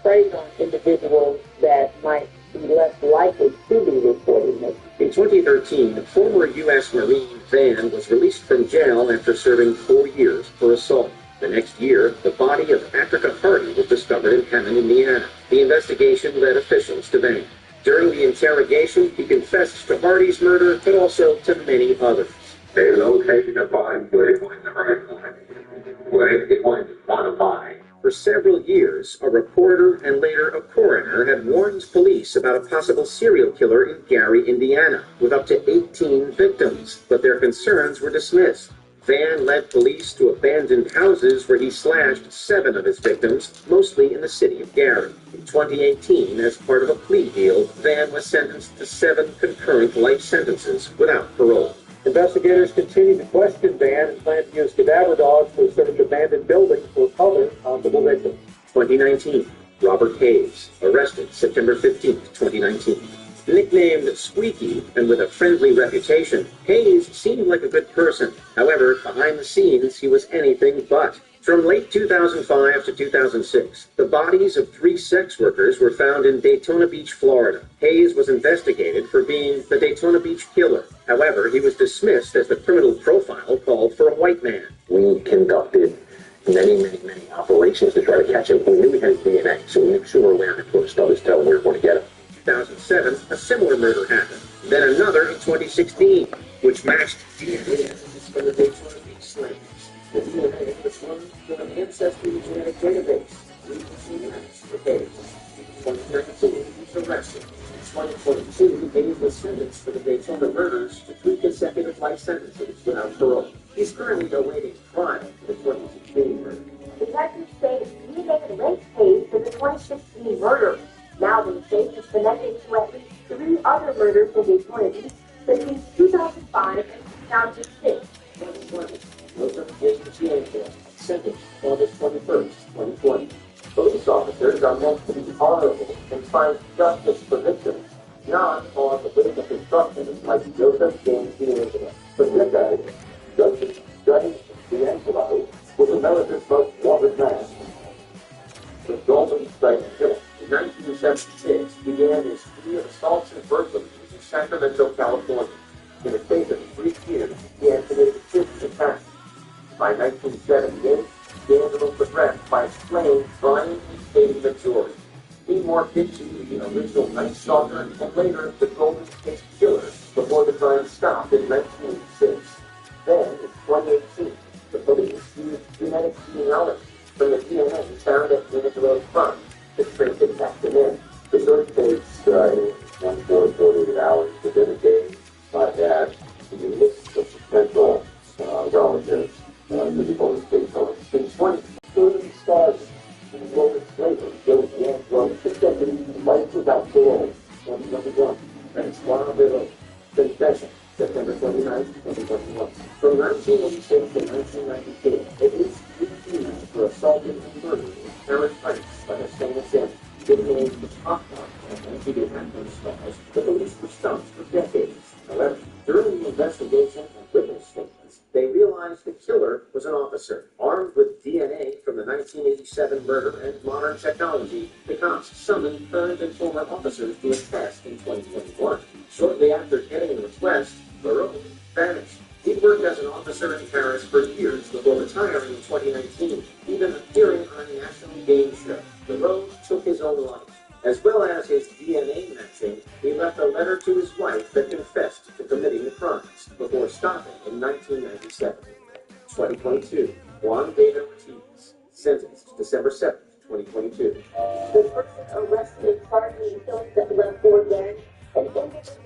preys on individuals that might be less likely to be reported missing. In 2013, former U.S. Marine Van was released from jail after serving 4 years for assault. The next year, the body of Patrick Hardy was discovered in Hammond, Indiana. The investigation led officials to Van. During the interrogation, he confessed to Hardy's murder, but also to many others. They located a body where it wasn't the right one, where it wasn't one of mine. For several years, a reporter and later a coroner had warned police about a possible serial killer in Gary, Indiana, with up to 18 victims, but their concerns were dismissed. Van led police to abandoned houses where he slashed 7 of his victims, mostly in the city of Gary. In 2018, as part of a plea deal, Van was sentenced to 7 concurrent life sentences without parole. Investigators continue to question Van and plan to use cadaver dogs to search abandoned buildings for other possible victims. 2019. Robert Hayes, arrested September 15, 2019. Nicknamed Squeaky and with a friendly reputation, Hayes seemed like a good person. However, behind the scenes, he was anything but. From late 2005 to 2006, the bodies of 3 sex workers were found in Daytona Beach, Florida. Hayes was investigated for being the Daytona Beach killer. However, he was dismissed as the criminal profile called for a white man. We conducted many operations to try to catch him. We knew he had his DNA, so we knew sooner or later he would stub his toe and we were going to get him. 2007, a similar murder happened. Then another in 2016, which matched DNA evidence from the Daytona Beach slaves. The DNA was run from an ancestry genetic database. Recently matched for Hayes. In 2019, he was arrested. In 2022, Hayes was sentenced for the Daytona murders to 3 consecutive life sentences without parole. He's currently awaiting trial for the 2016 murder. Detectives say the DNA had linked Hayes to the 2016 murder. Now the case is connected to at least 3 other murders in Daytona Beach between 2005 and 2006. 2020. Joseph James Yankee, sentenced August 21st, 2020. Police officers are meant to be honorable and find justice for victims, not on the witness instructions like Joseph James D'Angelo. For decades, Joseph James D'Angelo was America's most wanted man. The Golden State Killer. In 1976, began his spree of assaults and burglaries in Sacramento, California. In the space of 3 years, he had committed 50 attacks. By 1978, D'Angelo progressed by slaying Brian State Majority. He morphed into the original Night Stalker and later the Golden State Killer before the crime stopped in 1986. Then, in 2018, the police used genetic genealogy from the DNA found at D'Angelo's crime to trace it back to him. The search takes 48 hours within a day. My dad, the list of potential relatives to the Golden State Killer. In 2030 started in the Golden Slavery, Joe D'Angelo suspended life without parole. 2021. Francois Villa, confession, September 29, 2021. From 1986 to 1992, at least 3 teams were assaulted and murdered in Paris Heights by the same assembly. Nicknamed the top dog and cheated handgun stars, the police were stumped for decades. However, during the investigation and witness statements, they realized the killer was an officer. Armed with DNA from the 1987 murder and modern technology, the cops summoned current and former officers to a test in 2021. Shortly after getting the request, Barreau vanished. He worked as an officer in Paris for years before retiring in 2019, even appearing on a national game show. Barreau took his own life. As well as his DNA matching, he left a letter to his wife that confessed to committing the crimes before stopping in 1997. 2022, Juan David Ortiz, sentenced December 7, 2022. The person arrested partly in killing that left Ford Gang and individuals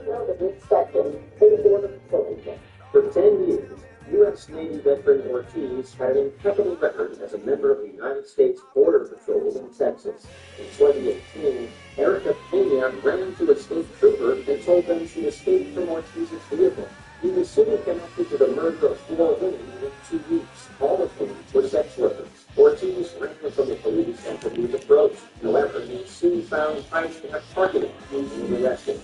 that expected for the Border Patrol agent. For 10 years, U.S. Navy veteran Ortiz had an impeccable record as a member of the United States Border Patrol in Texas. In 2018, Erica Pena ran to a state trooper and told them she escaped from Ortiz's vehicle. He was soon connected to the murder of 4 women within 2 weeks, all of whom were sex workers. Ortiz ran from the police and the police approached. However, he soon found hiding in a parking lot and was arrested.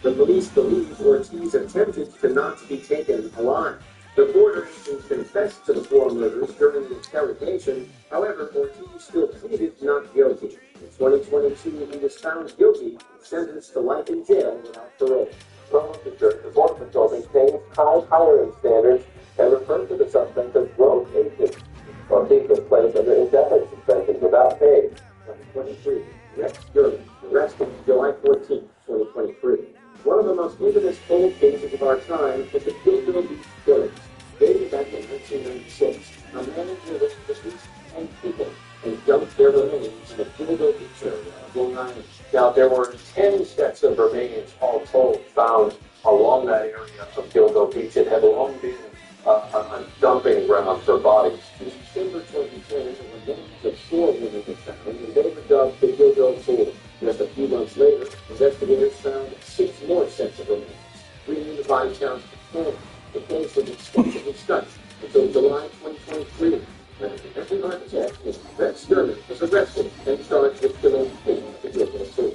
The police believe Ortiz attempted to not be taken alive. The border agents confessed to the 4 murders during the interrogation. However, Ortiz still pleaded not guilty. In 2022, he was found guilty and sentenced to life in jail without parole. The Border Patrol maintains high hiring standards and refers to the suspect as road agents. Ortiz was placed under indefinite suspension without pay. 2023, Rex Gurley, arrested July 14, 2023. One of the most infamous cold cases of our time is the Gilgo Beach killings. Dated back in 1996, a man was deceased 10 people and dumped their remains in the Gilgo Beach area of Long Island. Now, there were 10 sets of remains, all told, found along that area of Gilgo Beach. It had long been a dumping ground for bodies. In December 2010, the remains of 4 women were found in the few months later, investigators found 6 more sets of remains, bringing the body count to 10. The case was extensively studied until July 2023, when an American architect named Brett Sturman was arrested and charged with killing 8 individuals.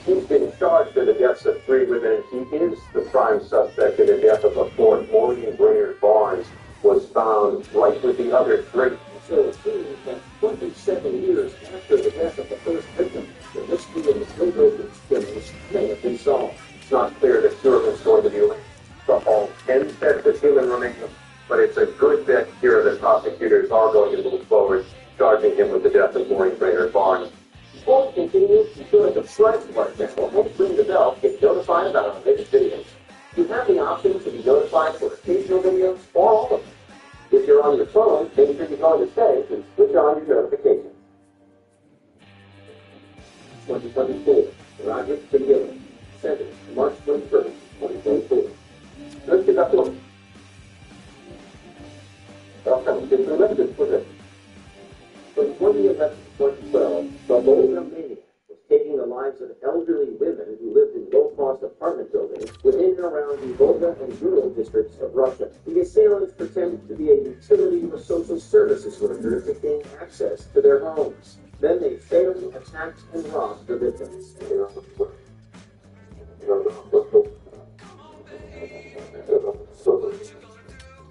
He's been charged for the deaths of 3 women. He is the prime suspect in the death of a 4th. Maureen Brainerd Barnes was found right with the other 3. So it seems that 27 years after the death of the first victim, the mystery of the Philadelphia killings may have been solved. It's not clear that Sturman's going to be linked to all 10 sets of human remains, but it's a good bet here that prosecutors are going to move forward, charging him with the death of Maureen Brainerd Barnes. Before we continue, be sure to subscribe to our channel and ring the bell to get notified about our latest videos. You have the option to be notified for occasional videos or all of them. If you're on your phone, make sure you go into settings and switch on your notifications. 2024, Roger Begiller, Sentenced March 21st, 2024. Let's get back to it. Welcome to the Limited for this. From 2011 to 2012, the Volga Mania was taking the lives of elderly women who lived in low-cost apartment buildings within and around the Volga and Ural districts of Russia. The assailants pretended to be a utility or social services worker to gain access to their homes. Then they fatally attacked and robbed the victims.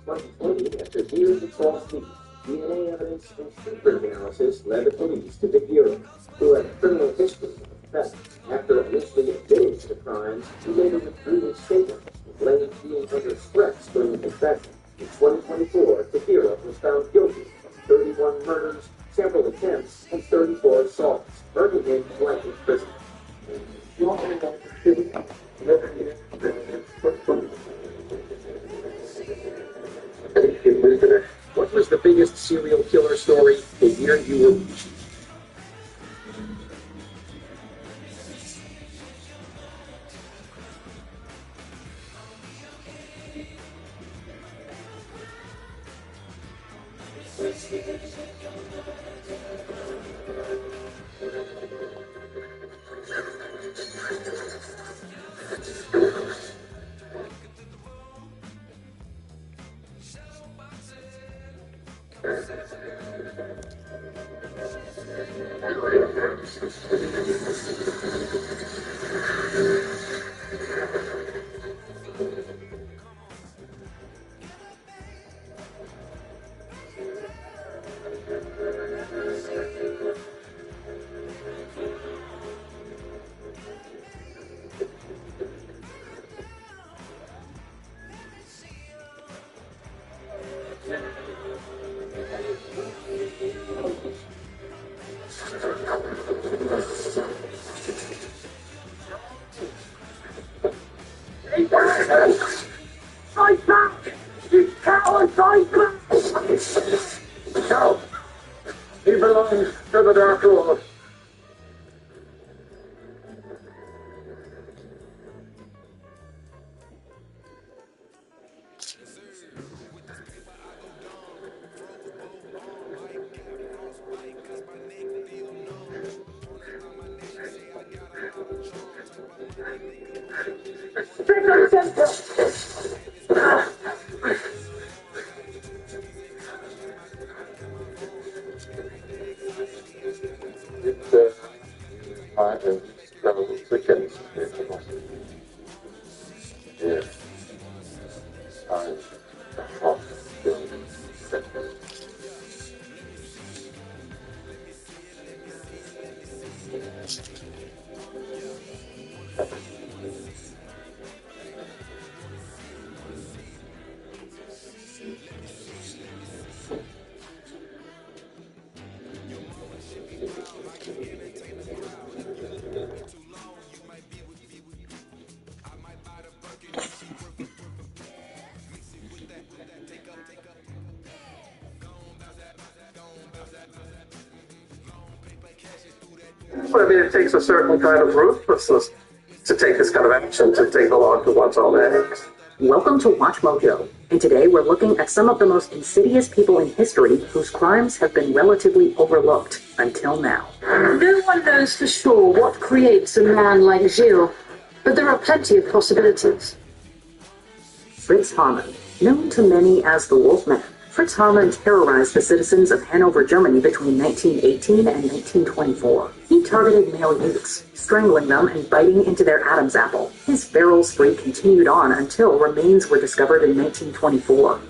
2020, after years of false leads, DNA evidence and fingerprint analysis led the police to Dick Bureau, who had a criminal history of theft. After initially admitting to the crimes, he later withdrew his statement and blamed being under stress during the confession. In 2024, Bureau was found guilty of 31 murders, several attempts, and 34 assaults, earning him life in prison. What was the biggest serial killer story the year you were? Fight back! You coward, fight back! No! He belongs to the Dark Lord. But I mean, it takes a certain kind of ruthlessness to take this kind of action, to take along to one's own eggs. Welcome to Watch Mojo, and today we're looking at some of the most insidious people in history whose crimes have been relatively overlooked until now. No one knows for sure what creates a man like Gilles, but there are plenty of possibilities. Fritz Hamann, known to many as the Wolfman, Fritz Hamann terrorized the citizens of Hanover, Germany between 1918 and 1924. He targeted male youths, strangling them and biting into their Adam's apple. His feral spree continued on until remains were discovered in 1924.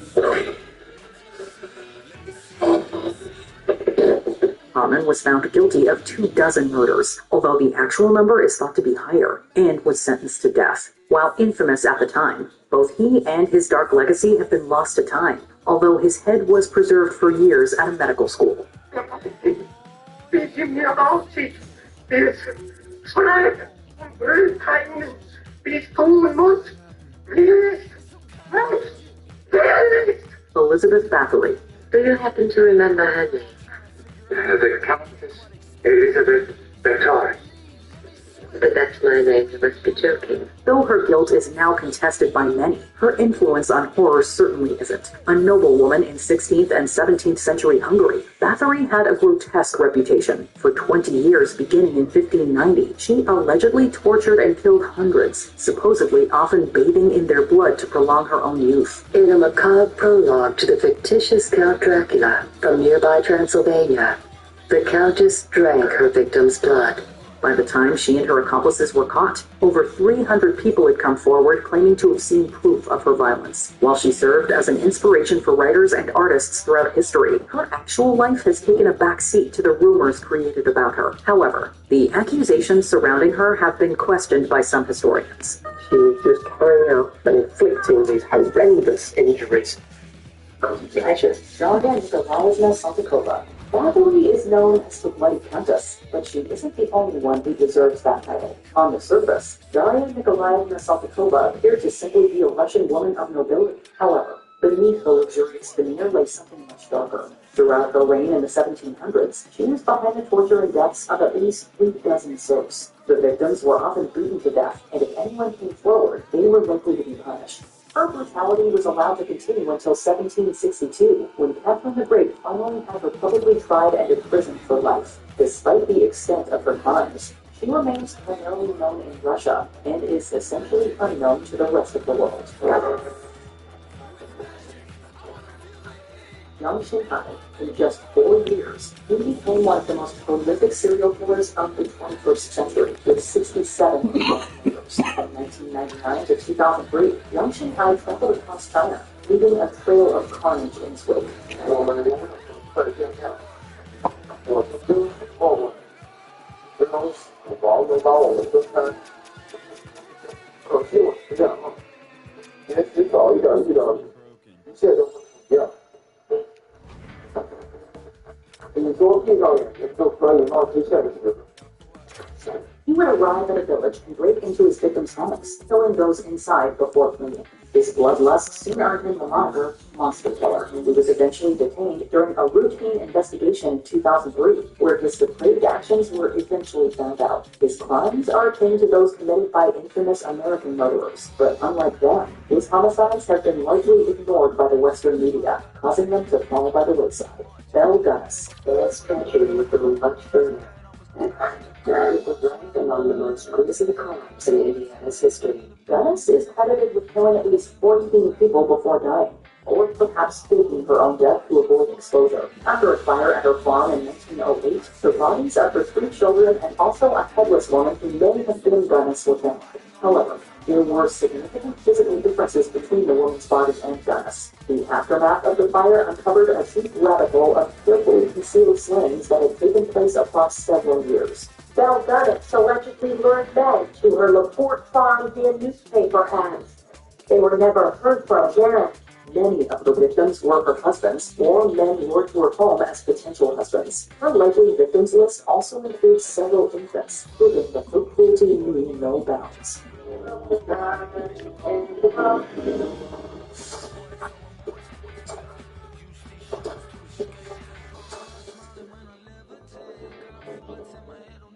Hamann was found guilty of 24 murders, although the actual number is thought to be higher, and was sentenced to death. While infamous at the time, both he and his dark legacy have been lost to time, although his head was preserved for years at a medical school. Elizabeth Bathory. Do you happen to remember her name? The Countess Elizabeth Bathory. But that's my name, you must be joking. Though her guilt is now contested by many, her influence on horror certainly isn't. A noblewoman in 16th and 17th century Hungary, Bathory had a grotesque reputation. For 20 years, beginning in 1590, she allegedly tortured and killed hundreds, supposedly often bathing in their blood to prolong her own youth. In a macabre prologue to the fictitious Count Dracula from nearby Transylvania, the Countess drank her victim's blood. By the time she and her accomplices were caught, over 300 people had come forward claiming to have seen proof of her violence. While she served as an inspiration for writers and artists throughout history, her actual life has taken a back seat to the rumors created about her. However, the accusations surrounding her have been questioned by some historians. She was just carrying out and inflicting these horrendous injuries. Bathory is known as the Bloody Countess, but she isn't the only one who deserves that title. On the surface, Daria Nikolaevna Saltykova appeared to simply be a Russian woman of nobility. However, beneath her luxurious veneer lay something much darker. Throughout her reign in the 1700s, she was behind the torture and deaths of at least 3 serfs. The victims were often beaten to death, and if anyone came forward, they were likely to be punished. Her brutality was allowed to continue until 1762, when Catherine the Great finally had her publicly tried and imprisoned for life. Despite the extent of her crimes, she remains primarily known in Russia, and is essentially unknown to the rest of the world. Young Shinkai, in just 4 years, he became one of the most prolific serial killers of the 21st century, with 67 years. From 1999 to 2003, Young Shinkai traveled across China, leaving a trail of carnage in his wake. He would arrive at a village and break into his victims' homes, killing those inside before fleeing. His bloodlust soon earned him the moniker Monster Killer, and he was eventually detained during a routine investigation in 2003, where his depraved actions were eventually found out. His crimes are akin to those committed by infamous American murderers, but unlike them, his homicides have been largely ignored by the Western media, causing them to fall by the wayside. Belle Gunnis. Especially with the much further. That was ranked among the most gruesome crimes in Indiana's history. Gunnis is credited with killing at least 14 people before dying, or perhaps faking her own death to avoid exposure. After a fire at her farm in 1908, the bodies of her 3 children and also a headless woman who may have been Gunnis were found. However, there were significant physical differences between the woman's body and Gunnis. The aftermath of the fire uncovered a deep rabbit hole of carefully concealed slayings that had taken place across several years. Belle Gunnis allegedly lured men to her LaPorte farm via newspaper ads. They were never heard from again. Many of the victims were her husbands, or men lured to her home as potential husbands. Her likely victims list also includes several infants, proving that her cruelty knew no bounds.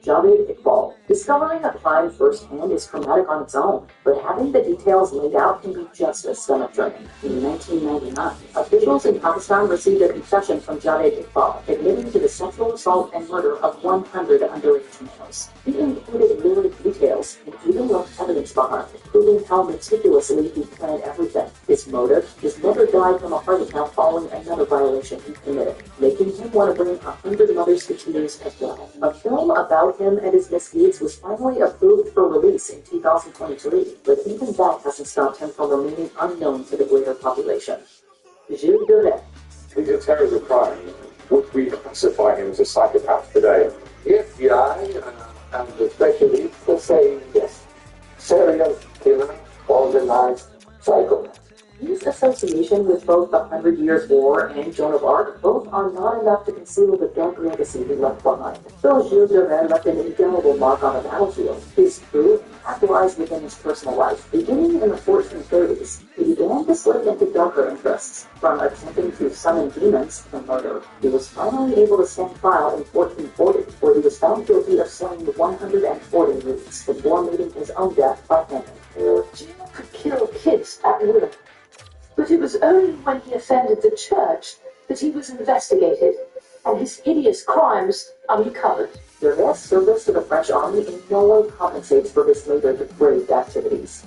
Javed Iqbal. Discovering a crime firsthand is traumatic on its own, but having the details laid out can be just as stomach-turning. In 1999, officials in Pakistan received a confession from TradeDeadline admitting to the sexual assault and murder of 100 underage males. He included lurid details and even left evidence behind, proving how meticulously he planned everything. His motive: his mother died from a heart attack following another violation he committed, making him want to bring 100 mothers to tears as well. A film about him and his misdeeds was finally approved for release in 2023, but even that hasn't stopped him from remaining unknown to the greater population. Jules Daudet. He's a terrible crime. Would we classify him as a psychopath today? The FBI and the specialists will say yes. Serial killer, organized psychopath. His association with both the 100 Years' War and Joan of Arc both are not enough to conceal the dark legacy he left behind. Though Jules Daudet left an indelible mark on the battlefield, his truth capitalized within his personal life. Beginning in the 1430s, he began to slip into darker interests, from attempting to summon demons to murder. He was finally able to stand trial in 1440, where he was found guilty of slaying 140 youths before meeting his own death by hanging. Jill could kill kids at will. But it was only when he offended the church that he was investigated, and his hideous crimes uncovered. Daudet service to the French army in no way compensates for his later depraved activities.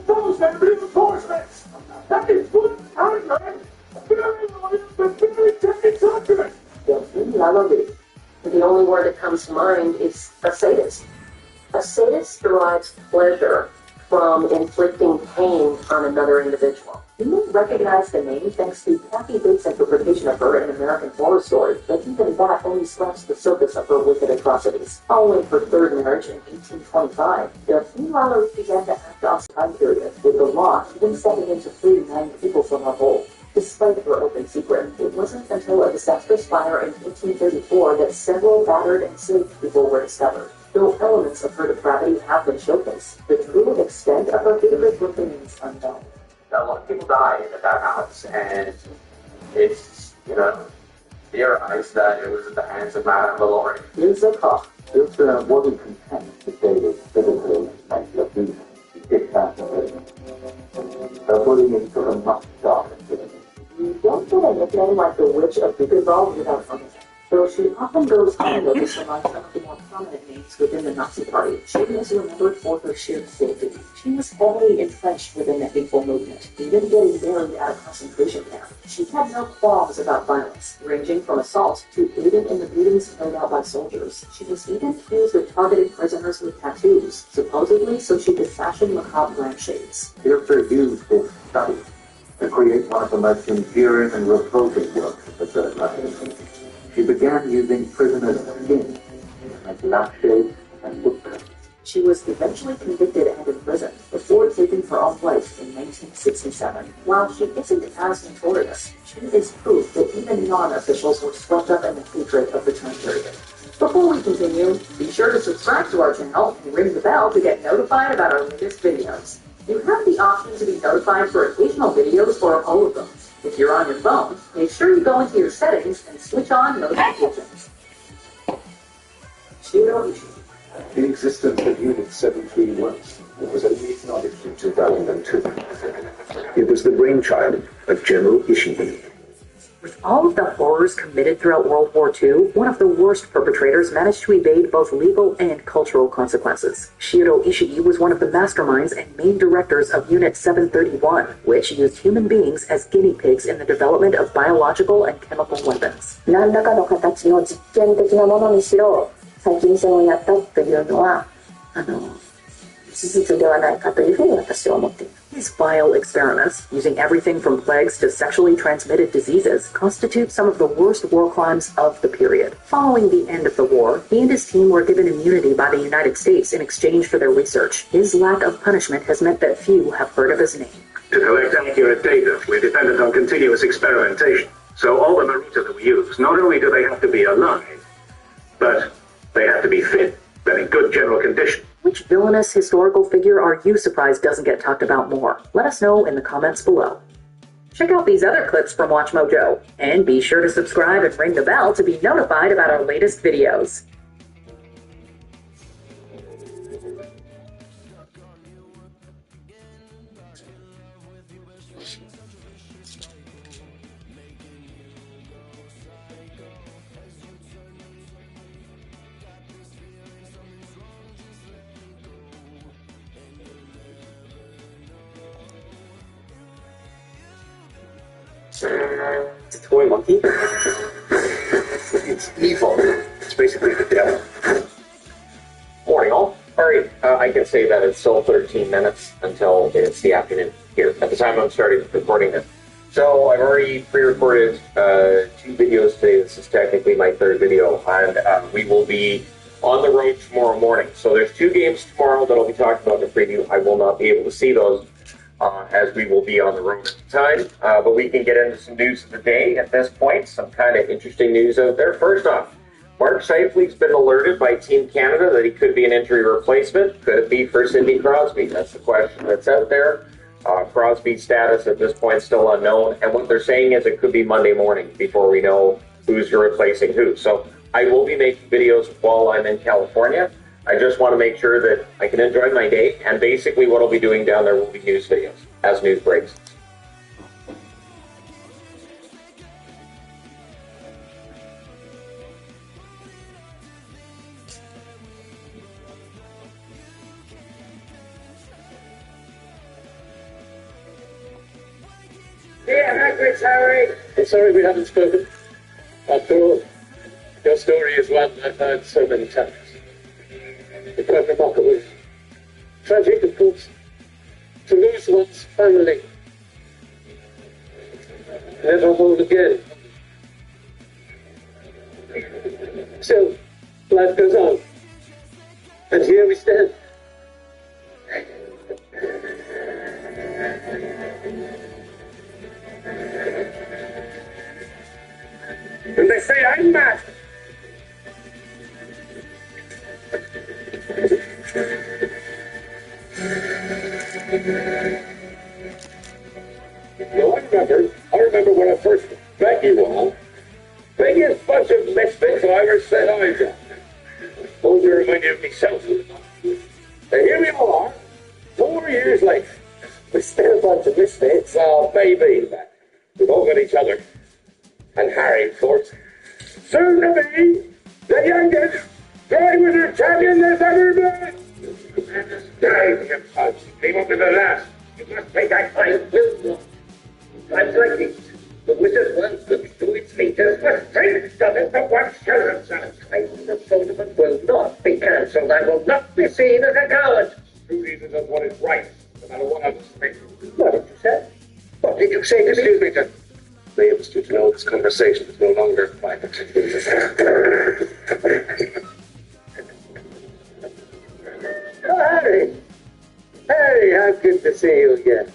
Those are reinforcements! That is good argument! Very loyal, but very document! Delphine Lalaurie. The only word that comes to mind is a sadist. A sadist derives pleasure from inflicting pain on another individual. You may recognize the name thanks to Kathy Bates' interpretation of her in American Horror Story, but even that only scratched the surface of her wicked atrocities. Following her third marriage in 1825, Delphine Lalaurie began to act on time period, with the law even stepping in to free 9 people from her hold. Despite her open secret, it wasn't until a disastrous fire in 1834 that several battered and enslaved people were discovered. Though elements of her depravity have been showcased, the true extent of her hatred remains unknown. A lot of people died at that house, and it's, theorized that it was at the hands of Madame Bovary. Here's a cop. Just wasn't content to say that physically and abuse. He did that to her. Putting him to a much darker prison. You don't get a nickname like the Witch of Buchenwald without permission. Though she often goes unnoticed among some of the more prominent names within the Nazi Party, she is remembered for her sheer cruelty. She was heavily entrenched within the hateful movement, even getting married at a concentration camp. She had no qualms about violence, ranging from assault to aiding in the beatings carried out by soldiers. She was even accused of targeting prisoners with tattoos, supposedly so she could fashion macabre lampshades. Hilfer used this study to create one of the most enduring and revolting works of the Third Reich. She began using prisoners' skin as lampshades and woodcuts. She was eventually convicted and imprisoned before taking her own life in 1967. While she isn't as notorious, she is proof that even non-officials were swept up in the hatred of the time period. Before we continue, be sure to subscribe to our channel and ring the bell to get notified about our latest videos. You have the option to be notified for occasional videos or all of them. If you're on your phone, make sure you go into your settings and switch on notifications. Shiro Ishii. The existence of Unit 731 was only acknowledged in 2002. It was the brainchild of General Ishii. With all of the horrors committed throughout World War II, one of the worst perpetrators managed to evade both legal and cultural consequences. Shiro Ishii was one of the masterminds and main directors of Unit 731, which used human beings as guinea pigs in the development of biological and chemical weapons. 何らかの形の実験的なものにしろ、細菌戦をやったというのは、事実ではないかというふうに私は思っています。His vile experiments, using everything from plagues to sexually transmitted diseases, constitute some of the worst war crimes of the period. Following the end of the war, he and his team were given immunity by the United States in exchange for their research. His lack of punishment has meant that few have heard of his name. To collect accurate data, we're dependent on continuous experimentation. So all the Maruta that we use, not only do they have to be alive, but they have to be fit and in good general condition. Which villainous historical figure are you surprised doesn't get talked about more? Let us know in the comments below. Check out these other clips from WatchMojo, and be sure to subscribe and ring the bell to be notified about our latest videos. It's a toy monkey. It's evil. It's basically the devil. Morning, all. All right, I can say that it's still 13 minutes until it's the afternoon here at the time I'm starting recording this. So I've already pre-recorded 2 videos today. This is technically my 3rd video, and we will be on the road tomorrow morning. So there's 2 games tomorrow that I'll be talking about in the preview. I will not be able to see those as we will be on the road at the time. But we can get into some news of the day at this point. Some kind of interesting news out there. First off, Mark Scheifele's been alerted by Team Canada that he could be an injury replacement. Could it be for Sidney Crosby? That's the question that's out there. Crosby's status at this point is still unknown. And what they're saying is it could be Monday morning before we know who's replacing who. So I will be making videos while I'm in California. I just want to make sure that I can enjoy my day. And basically what I'll be doing down there will be news videos as news breaks. Yeah, hi, Chris, Harry. I'm sorry we haven't spoken. After all, your story is one I've heard so many times. It's quite remarkable. Tragic, of course, to lose one's family. Never whole again. Still, life goes on. And here we stand. And they say I'm mad. No, I remember when I first met you all. Biggest bunch of misfits I ever set eyes on. Those are reminded of myself. And here we all are, 4 years later. We're still a bunch of misfits. Oh, baby. We've all got each other. And Harry, of course. Soon to be the youngest Drive champion there's ever been. Drive, you punch. He won't be the last. You must take that fight. Times like these, the wizard wants to do its features, but strength doesn't the one show himself. The tournament will not be cancelled. I will not be seen as a coward. Trudy does what is right, no matter what others think. What did you say? What did you say to me? Excuse me, sir. They understood to know this conversation is no longer private. Oh, Harry! Harry, how good to see you again.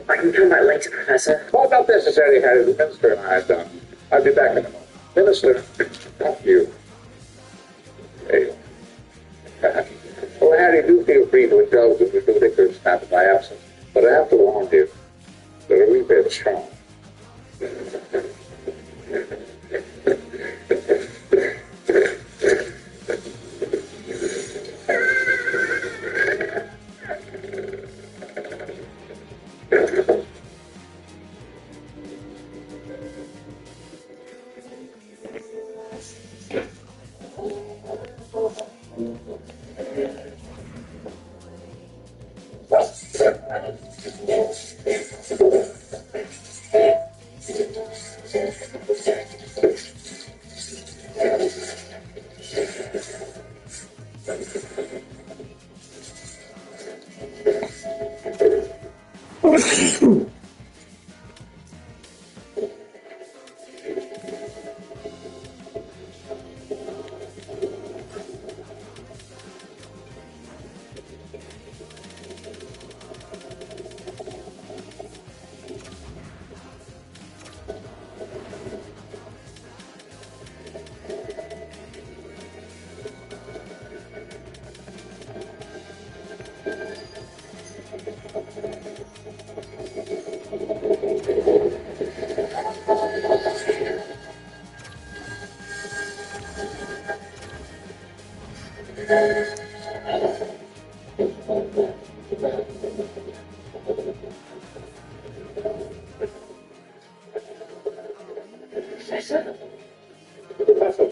I can come back later, Professor. Well, not necessarily, Harry. The minister and I are done. I'll be back in a moment. Minister, not you. Hey. Well, Harry, do feel free to indulge in the particular snap of my absence, but I have to warn you, they're a wee bit strong. Professor? Professor?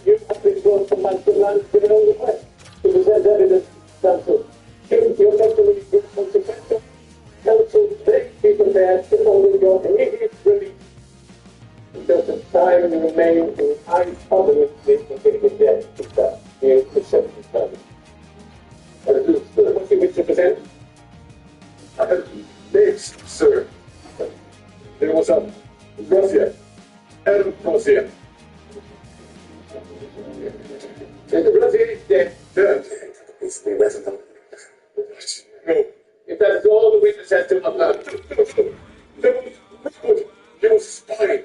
You have been brought from land to the West to present evidence, counsel. Shouldn't your lecturing be consequential? Counsel, please be prepared to order your immediate release. Because the time remains in eyes permanently for death. You accept the term. What you wish to present? This, sir. There was a Russia. Adam Russia. Russia is dead. Dead. It's the resident. No. If that is all the witness has to upload. There was spying.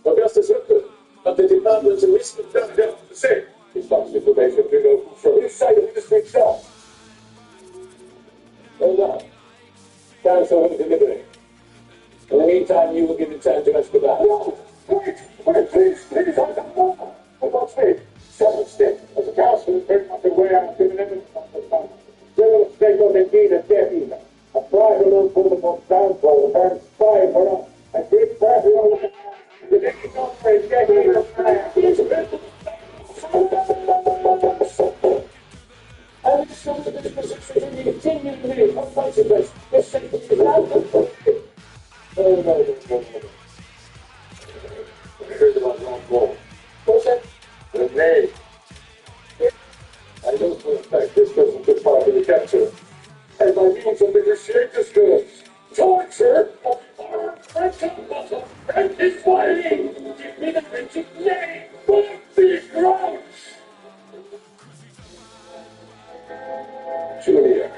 Augustus Rutherford of the Department of Risk and That's the same. It's not information we know from inside the ministry itself. Hold on. Counsel will deliberate. In the meantime, you will give it time to Escobar. No! Wait, please, I don't know. What's me? Several steps. As a counsel is very much aware of given evidence of the time. Several steps was indeed a death evil. A private little for the most downfall, apparent spy for us. A great private little the next offer is getting a plan. And so this position is continually of consequence. The safety is out of the No. I heard about Ron Wall. What's that? The name. I know for a fact this doesn't fit part of the capture. And by means of negotiators goods. Torture of our and his body. Give me the printed name for the grounds. Julia.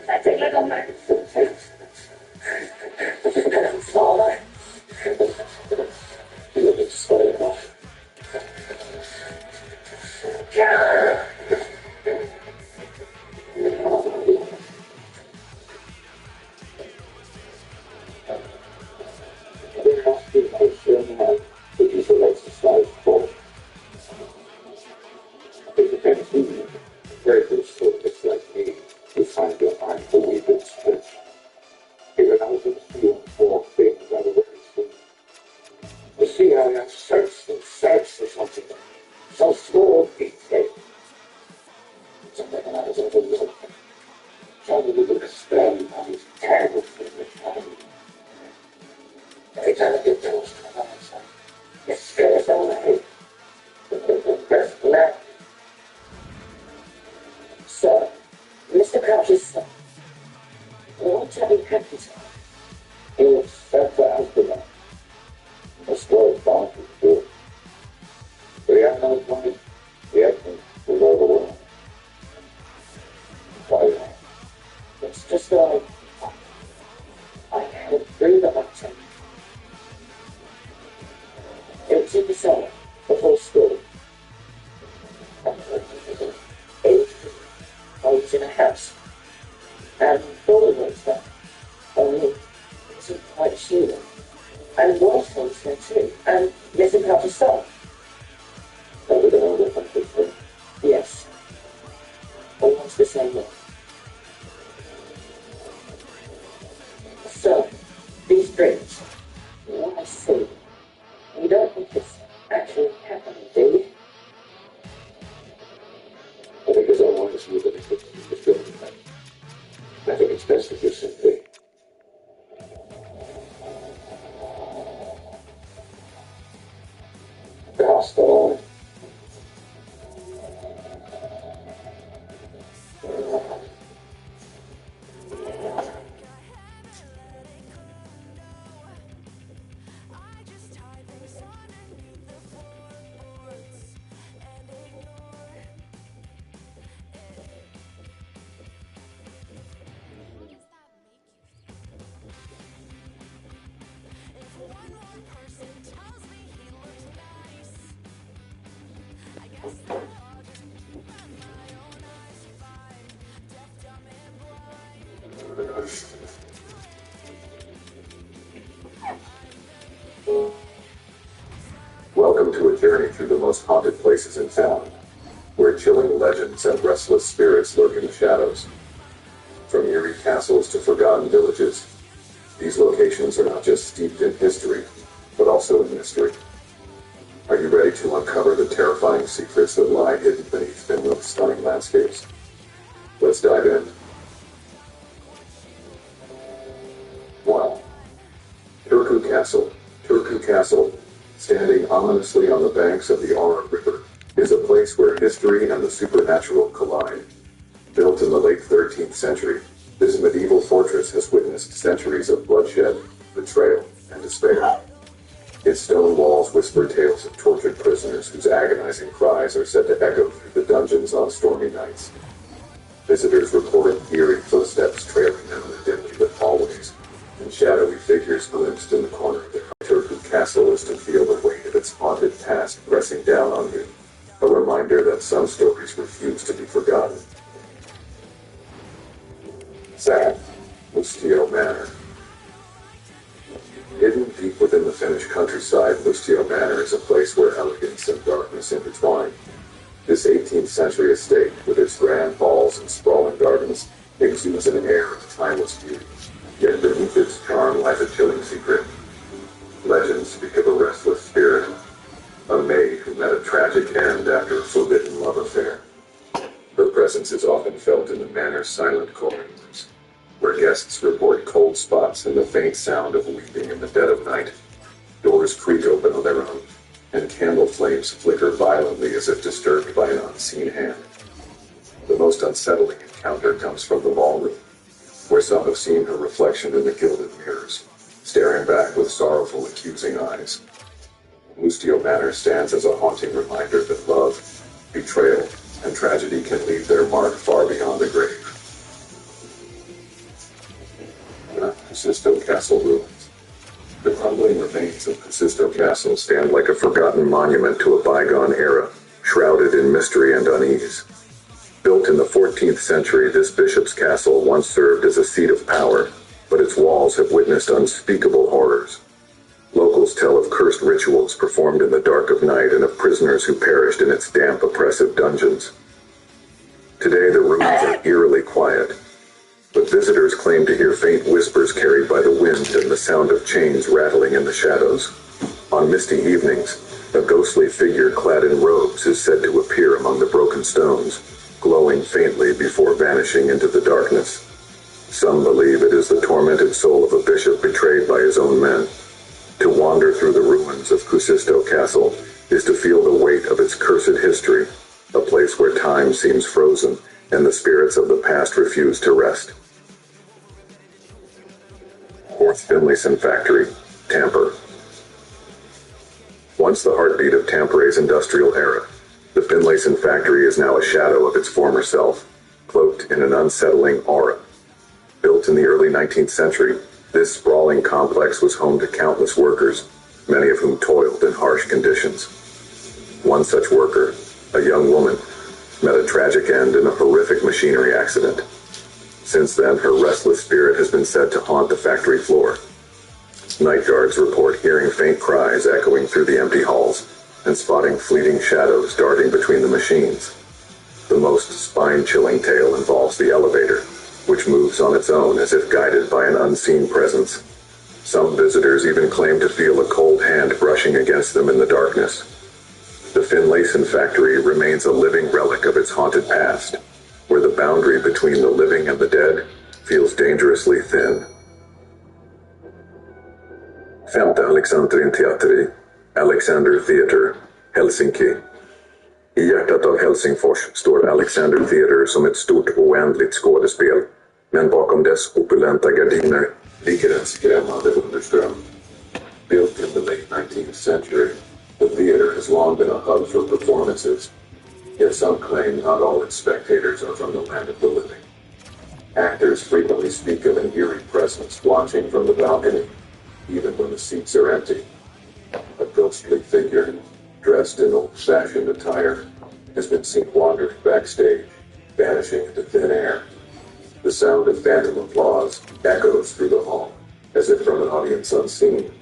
That's a little man. Father. You've been slow enough. Very good soldiers like me who find your mind to weep and stretch. Even out of the field, four things are very soon. You see, I have searched and searched for something so small, detail. Something I was overlooked. Trying to understand how these terrible things are done. Every time I get close to an answer, it scares away. Best left. Sir, Mr. Crouch's son. What have you had this time? He was sent to Amsterdam. A story found to do. The unknown point, the acting was all the world. Why not? It's just that I can't breathe about him. It's in the cellar, the whole story. I was in a house, and Paula was there, only it wasn't quite sure. And Walsh was there too, and Mr. Crouch's son. Over the older country. Yes, almost the same way. So, these dreams, what I see, you don't think it's actually happening, do you? I think it's all honest with it. It's good. I think it's best if you simply. Pass the line. Welcome to a journey through the most haunted places in town, where chilling legends and restless spirits lurk in the shadows. From eerie castles to forgotten villages, these locations are not just steeped in history, but also in mystery. Are you ready to uncover the terrifying secrets that lie hidden beneath Finland's stunning landscapes? Let's dive in. 1. Turku Castle. Turku Castle, standing ominously on the banks of the Aura River, is a place where history and the supernatural collide. Built in the late 13th century, this medieval fortress has witnessed centuries of bloodshed, betrayal, and despair. Its stone walls whisper tales of tortured prisoners whose agonizing cries are said to echo through the dungeons on stormy nights. Visitors report eerie footsteps trailing down the dimly lit hallways, and shadowy figures glimpsed in the corner of the Turku Castle is to feel the weight of its haunted past pressing down on you, a reminder that some stories refuse to be forgotten. 2. Muistio Manor. Hidden deep within the Finnish countryside, Muistio Manor is a place where elegance and darkness intertwine. This 18th century estate, with its grand halls and sprawling gardens, exudes an air of timeless beauty. Yet beneath its charm lies a chilling secret. Legends speak of a restless spirit, a maid who met a tragic end after a forbidden love affair. Her presence is often felt in the manor's silent corridors, where guests report cold spots and the faint sound of weeping in the dead of night. Doors creak open on their own, and candle flames flicker violently as if disturbed by an unseen hand. The most unsettling encounter comes from the ballroom, where some have seen her reflection in the gilded mirrors, staring back with sorrowful, accusing eyes. Muistio Manor stands as a haunting reminder that love, betrayal, and tragedy can leave their mark far beyond the grave. Kuusisto Castle ruins. The crumbling remains of Kuusisto Castle stand like a forgotten monument to a bygone era, shrouded in mystery and unease. Built in the 14th century, this bishop's castle once served as a seat of power, but its walls have witnessed unspeakable horrors. Locals tell of cursed rituals performed in the dark of night and of prisoners who perished in its damp, oppressive dungeons. Today, the ruins are eerily quiet, but visitors claim to hear faint whispers carried by the wind and the sound of chains rattling in the shadows. On misty evenings, a ghostly figure clad in robes is said to appear among the broken stones, glowing faintly before vanishing into the darkness. Some believe it is the tormented soul of a bishop betrayed by his own men. To wander through the ruins of Kuusisto Castle is to feel the weight of its cursed history, a place where time seems frozen and the spirits of the past refuse to rest. 4th Finlayson Factory, Tampere. Once the heartbeat of Tampere's industrial era, the Finlayson factory is now a shadow of its former self, cloaked in an unsettling aura. Built in the early 19th century, this sprawling complex was home to countless workers, many of whom toiled in harsh conditions. One such worker, a young woman, met a tragic end in a horrific machinery accident. Since then, her restless spirit has been said to haunt the factory floor. Night guards report hearing faint cries echoing through the empty halls, and spotting fleeting shadows darting between the machines. The most spine-chilling tale involves the elevator, which moves on its own as if guided by an unseen presence. Some visitors even claim to feel a cold hand brushing against them in the darkness. The Finlayson factory remains a living relic of its haunted past, where the boundary between the living and the dead feels dangerously thin. 5:e Alexandrin teateri, Alexander Theatre, Helsinki. I hjärtat av Helsingfors står Alexander Theatre som ett stort oändligt skådespel, men bakom dess opulenta gardiner ligger en skrämmande underström. Built in the late 19th century, the theater has long been a hub for performances, yet some claim not all its spectators are from the land of the living. Actors frequently speak of an eerie presence watching from the balcony, even when the seats are empty. A ghostly figure, dressed in old-fashioned attire, has been seen wandering backstage, vanishing into thin air. The sound of phantom applause echoes through the hall, as if from an audience unseen.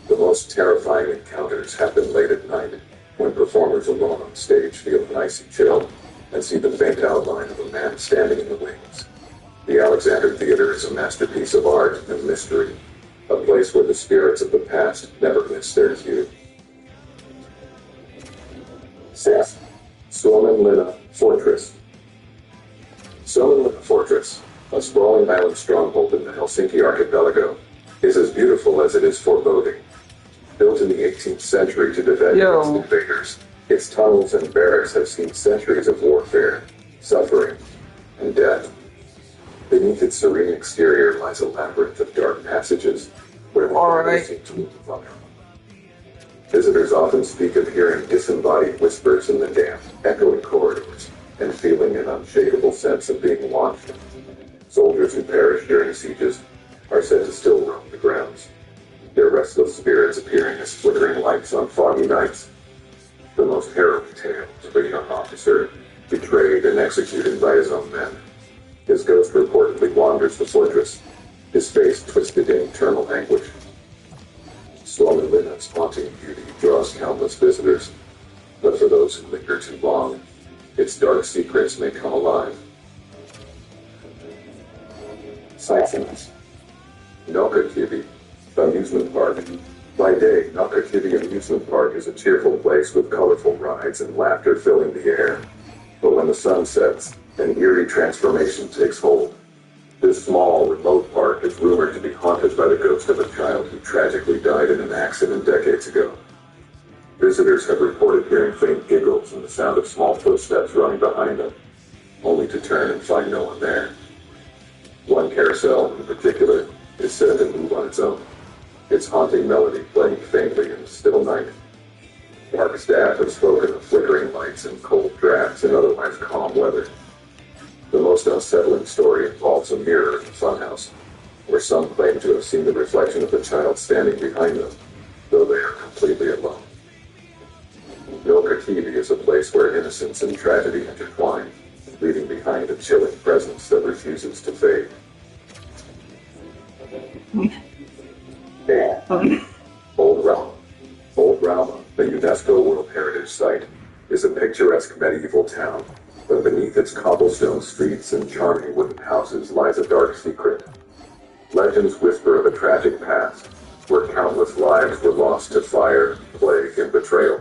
The The most terrifying encounters happen late at night, when performers alone on stage feel an icy chill and see the faint outline of a man standing in the wings. The Alexander Theater is a masterpiece of art and mystery, a place where the spirits of the past never miss their cue. 6. Suomenlinna Fortress. Suomenlinna Fortress, a sprawling island stronghold in the Helsinki archipelago, is as beautiful as it is foreboding. Built in the 18th century to defend against invaders, its tunnels and barracks have seen centuries of warfare, suffering, and death. Beneath its serene exterior lies a labyrinth of dark passages where the shadows seem to move vulnerable. Visitors often speak of hearing disembodied whispers in the damp, echoing corridors, and feeling an unshakable sense of being watched. Soldiers who perish during sieges are said to still roam the grounds, their restless spirits appearing as flickering lights on foggy nights. The most harrowing tale is of a young officer betrayed and executed by his own men. His ghost reportedly wanders the fortress, his face twisted in eternal anguish. Suomenlinna's haunting beauty draws countless visitors, but for those who linger too long, its dark secrets may come alive. Sightseeing. Nokkakivi Amusement Park. By day, Nokkakivi Amusement Park is a cheerful place with colorful rides and laughter filling the air. But when the sun sets, an eerie transformation takes hold. This small, remote park is rumored to be haunted by the ghost of a child who tragically died in an accident decades ago. Visitors have reported hearing faint giggles and the sound of small footsteps running behind them, only to turn and find no one there. One carousel, in particular, is said to move on its own, its haunting melody playing faintly in the still night. Park staff have spoken of flickering lights and cold drafts in otherwise calm weather. The most unsettling story involves a mirror in the funhouse, where some claim to have seen the reflection of a child standing behind them, though they are completely alone. Nokkakivi is a place where innocence and tragedy intertwine, leaving behind a chilling presence that refuses to fade. Old Rauma. Old Rauma, the UNESCO World Heritage Site, is a picturesque medieval town, but beneath its cobblestone streets and charming wooden houses lies a dark secret. Legends whisper of a tragic past, where countless lives were lost to fire, plague, and betrayal.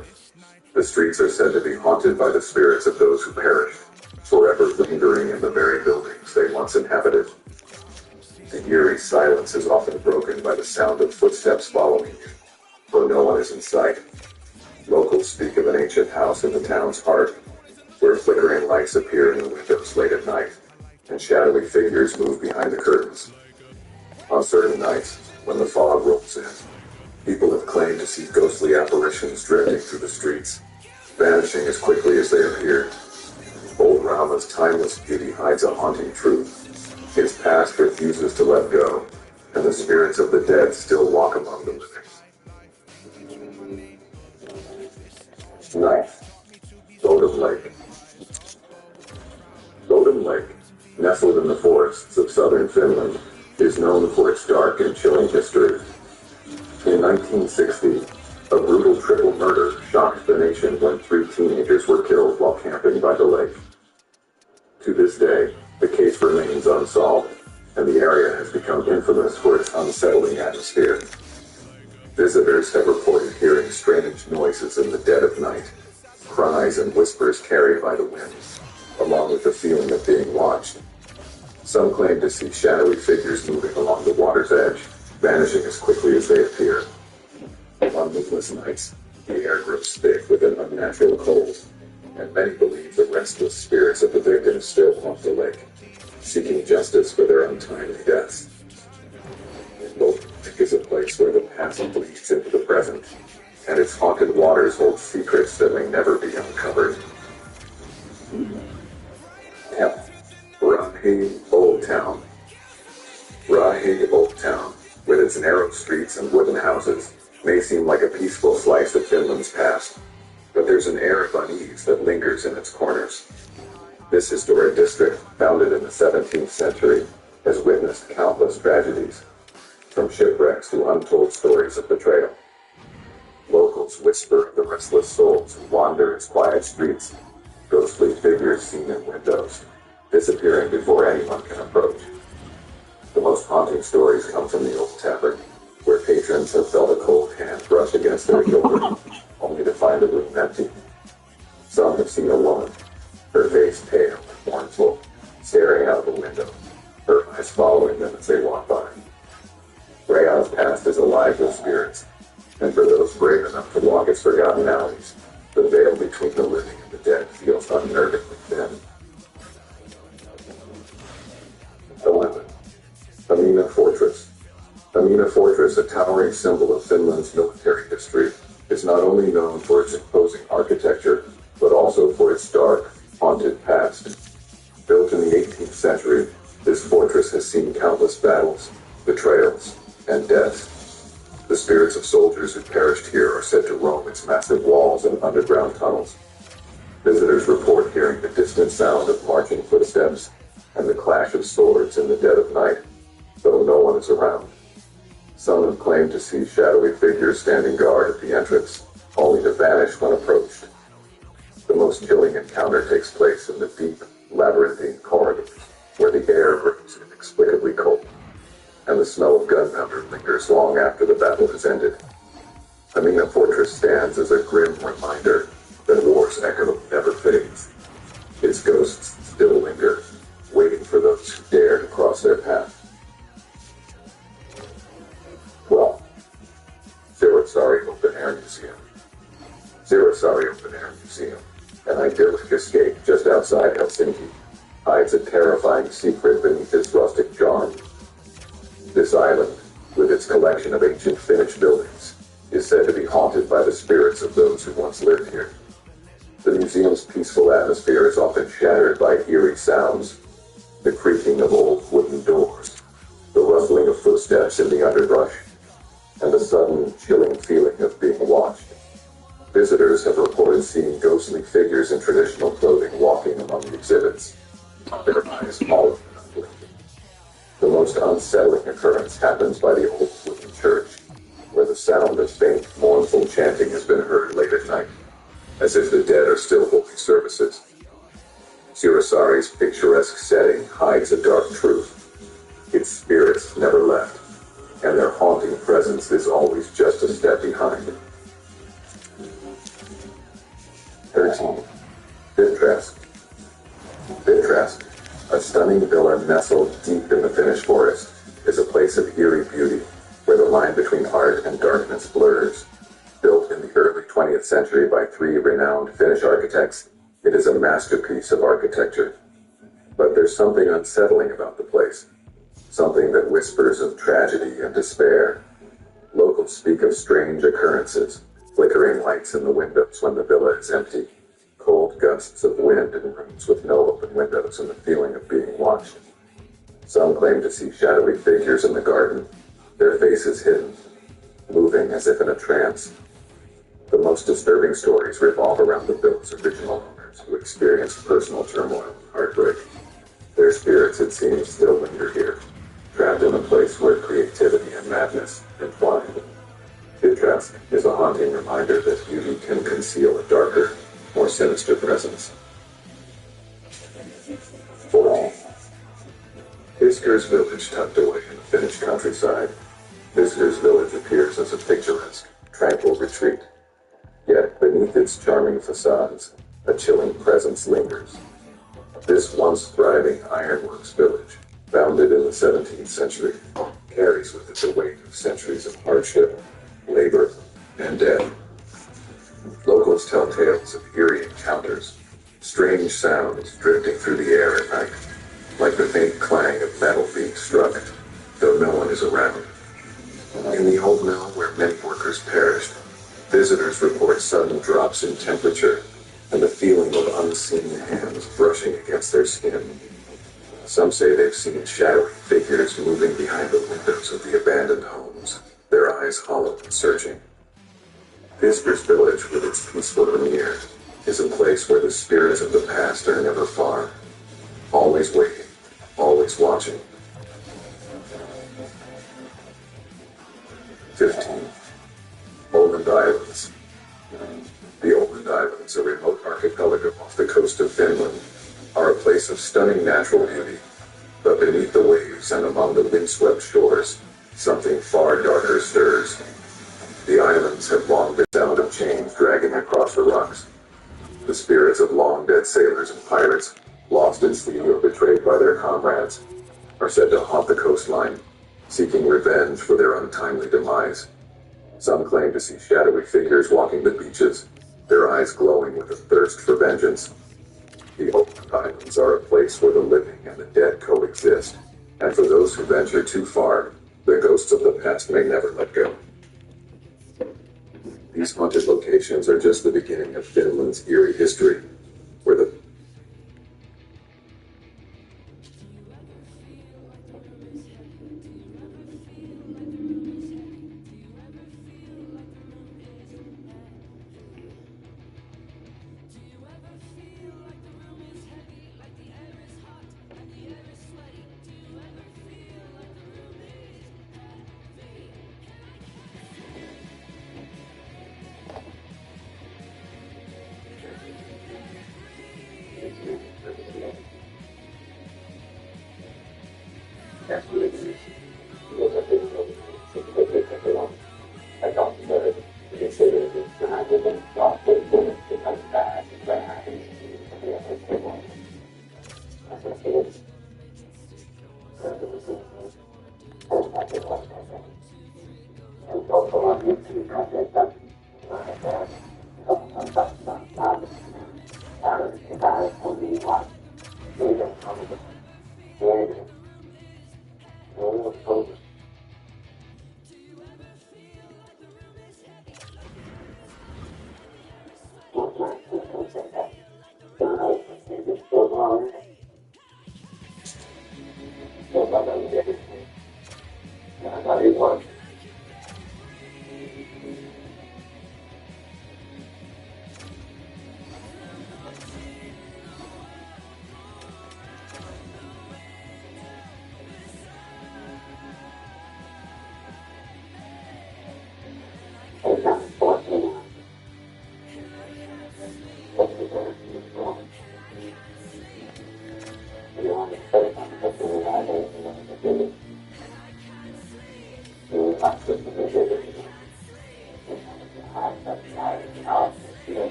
The streets are said to be haunted by the spirits of those who perished, forever lingering in the very buildings they once inhabited. The eerie silence is often broken by the sound of footsteps following you, though no one is in sight. Locals speak of an ancient house in the town's heart, where flickering lights appear in the windows late at night, and shadowy figures move behind the curtains. On certain nights, when the fog rolls in, people have claimed to see ghostly apparitions drifting through the streets, vanishing as quickly as they appeared. Old Rauma's timeless beauty hides a haunting truth. Its past refuses to let go, and the spirits of the dead still walk among the living. 9th. Bodom Lake. Bodom Lake, nestled in the forests of southern Finland, is known for its dark and chilling history. In 1960, a brutal triple murder shocked the nation when 3 teenagers were killed while camping by the lake. To this day, the case remains unsolved, and the area has become infamous for its unsettling atmosphere. Visitors have reported hearing strange noises in the dead of night, cries and whispers carried by the wind, along with the feeling of being watched. Some claim to see shadowy figures moving along the water's edge, vanishing as quickly as they appear. On moonless nights, the air grows thick with an unnatural cold, and many believe the restless spirits of the victims still haunt the lake, seeking justice for their untimely deaths. Bodom Lake is a place where the past bleeds into the present, and its haunted waters hold secrets that may never be uncovered. 10th. Rahe Old Town. Rahe Old Town, with its narrow streets and wooden houses, may seem like a peaceful slice of Finland's past, but there's an air of unease that lingers in its corners. This historic district, founded in the 17th century, has witnessed countless tragedies, from shipwrecks to untold stories of betrayal. chronicles whisper of the restless souls who wander its quiet streets, ghostly figures seen in windows, disappearing before anyone can approach. The most haunting stories come from the old tavern, where patrons have felt a cold hand brush against their shoulder, only to find the room empty. Some have seen a woman, her face pale and mournful, staring out the window, her eyes following them as they walk by. Rayon's past is alive with spirits, and for those brave enough to walk its forgotten alleys, the veil between the living and the dead feels unnervingly thin. 11. Amina Fortress. Amina Fortress, a towering symbol of Finland's military history, is not only known for its imposing architecture, but also for its dark, haunted past. Built in the 18th century, this fortress has seen countless battles, betrayals, and deaths. The spirits of soldiers who perished here are said to roam its massive walls and underground tunnels. Visitors report hearing the distant sound of marching footsteps and the clash of swords in the dead of night, though no one is around. Some have claimed to see shadowy figures standing guard at the entrance, only to vanish when approached. The most chilling encounter takes place in the deep, labyrinthine corridors, where the air grows inexplicably cold, and the smell of gunpowder lingers long after the battle has ended. Amina Fortress stands as a grim reminder that war's echo never fades. Its ghosts still linger, waiting for those who dare to cross their path. 12. Zirasari Open Air Museum. Zirasari Open Air Museum, an idyllic escape just outside Helsinki, hides a terrifying secret beneath its rustic charm. This island, with its collection of ancient Finnish buildings, is said to be haunted by the spirits of those who once lived here. The museum's peaceful atmosphere is often shattered by eerie sounds, the creaking of old wooden doors, the rustling of footsteps in the underbrush, and the sudden, chilling feeling of being watched. Visitors have reported seeing ghostly figures in traditional clothing walking among the exhibits, their eyes hollow and unblinking. The most unsettling occurrence happens by the old wooden church, where the sound of faint, mournful chanting has been heard late at night, as if the dead are still holding services. Zirasari's picturesque setting hides a dark truth. Its spirits never left, and their haunting presence is always just a step behind. 13. Vittrask. Vittrask, a stunning villa nestled deep in the Finnish forest, is a place of eerie beauty, where the line between art and darkness blurs. Built in the early 20th century by three renowned Finnish architects, it is a masterpiece of architecture. But there's something unsettling about the place, something that whispers of tragedy and despair. Locals speak of strange occurrences, flickering lights in the windows when the villa is empty, cold gusts of wind in rooms with no open windows, and the feeling of being watched. Some claim to see shadowy figures in the garden, their faces hidden, moving as if in a trance. The most disturbing stories revolve around the villa's original owners, who experienced personal turmoil and heartbreak. Their spirits, it seems, still linger here, trapped in a place where creativity and madness entwine. Vittrask is a haunting reminder that beauty can conceal a darker, more sinister presence. 14. Fisker's Village, tucked away in the Finnish countryside. Fisker's Village appears as a picturesque, tranquil retreat. Yet, beneath its charming facades, a chilling presence lingers. This once thriving ironworks village, founded in the 17th century, carries with it the weight of centuries of hardship, labor, and death. Locals tell tales of eerie encounters, strange sounds drifting through the air at night, like the faint clang of metal being struck, though no one is around. In the old mill where many workers perished, visitors report sudden drops in temperature and the feeling of unseen hands brushing against their skin. Some say they've seen shadowy figures moving behind the windows of the abandoned homes, their eyes hollow and searching. Fisker's Village, with its peaceful veneer, is a place where the spirits of the past are never far, always waiting, always watching. 15. Poland Islands. The Åland Islands, a remote archipelago off the coast of Finland, are a place of stunning natural beauty. But beneath the waves and among the windswept shores, something far darker stirs. The islands have long been the sound of chains dragging across the rocks. The spirits of long-dead sailors and pirates, lost at sea or betrayed by their comrades, are said to haunt the coastline, seeking revenge for their untimely demise. Some claim to see shadowy figures walking the beaches, their eyes glowing with a thirst for vengeance. The Åland Islands are a place where the living and the dead coexist, and for those who venture too far, the ghosts of the past may never let go. These haunted locations are just the beginning of Finland's eerie history, where the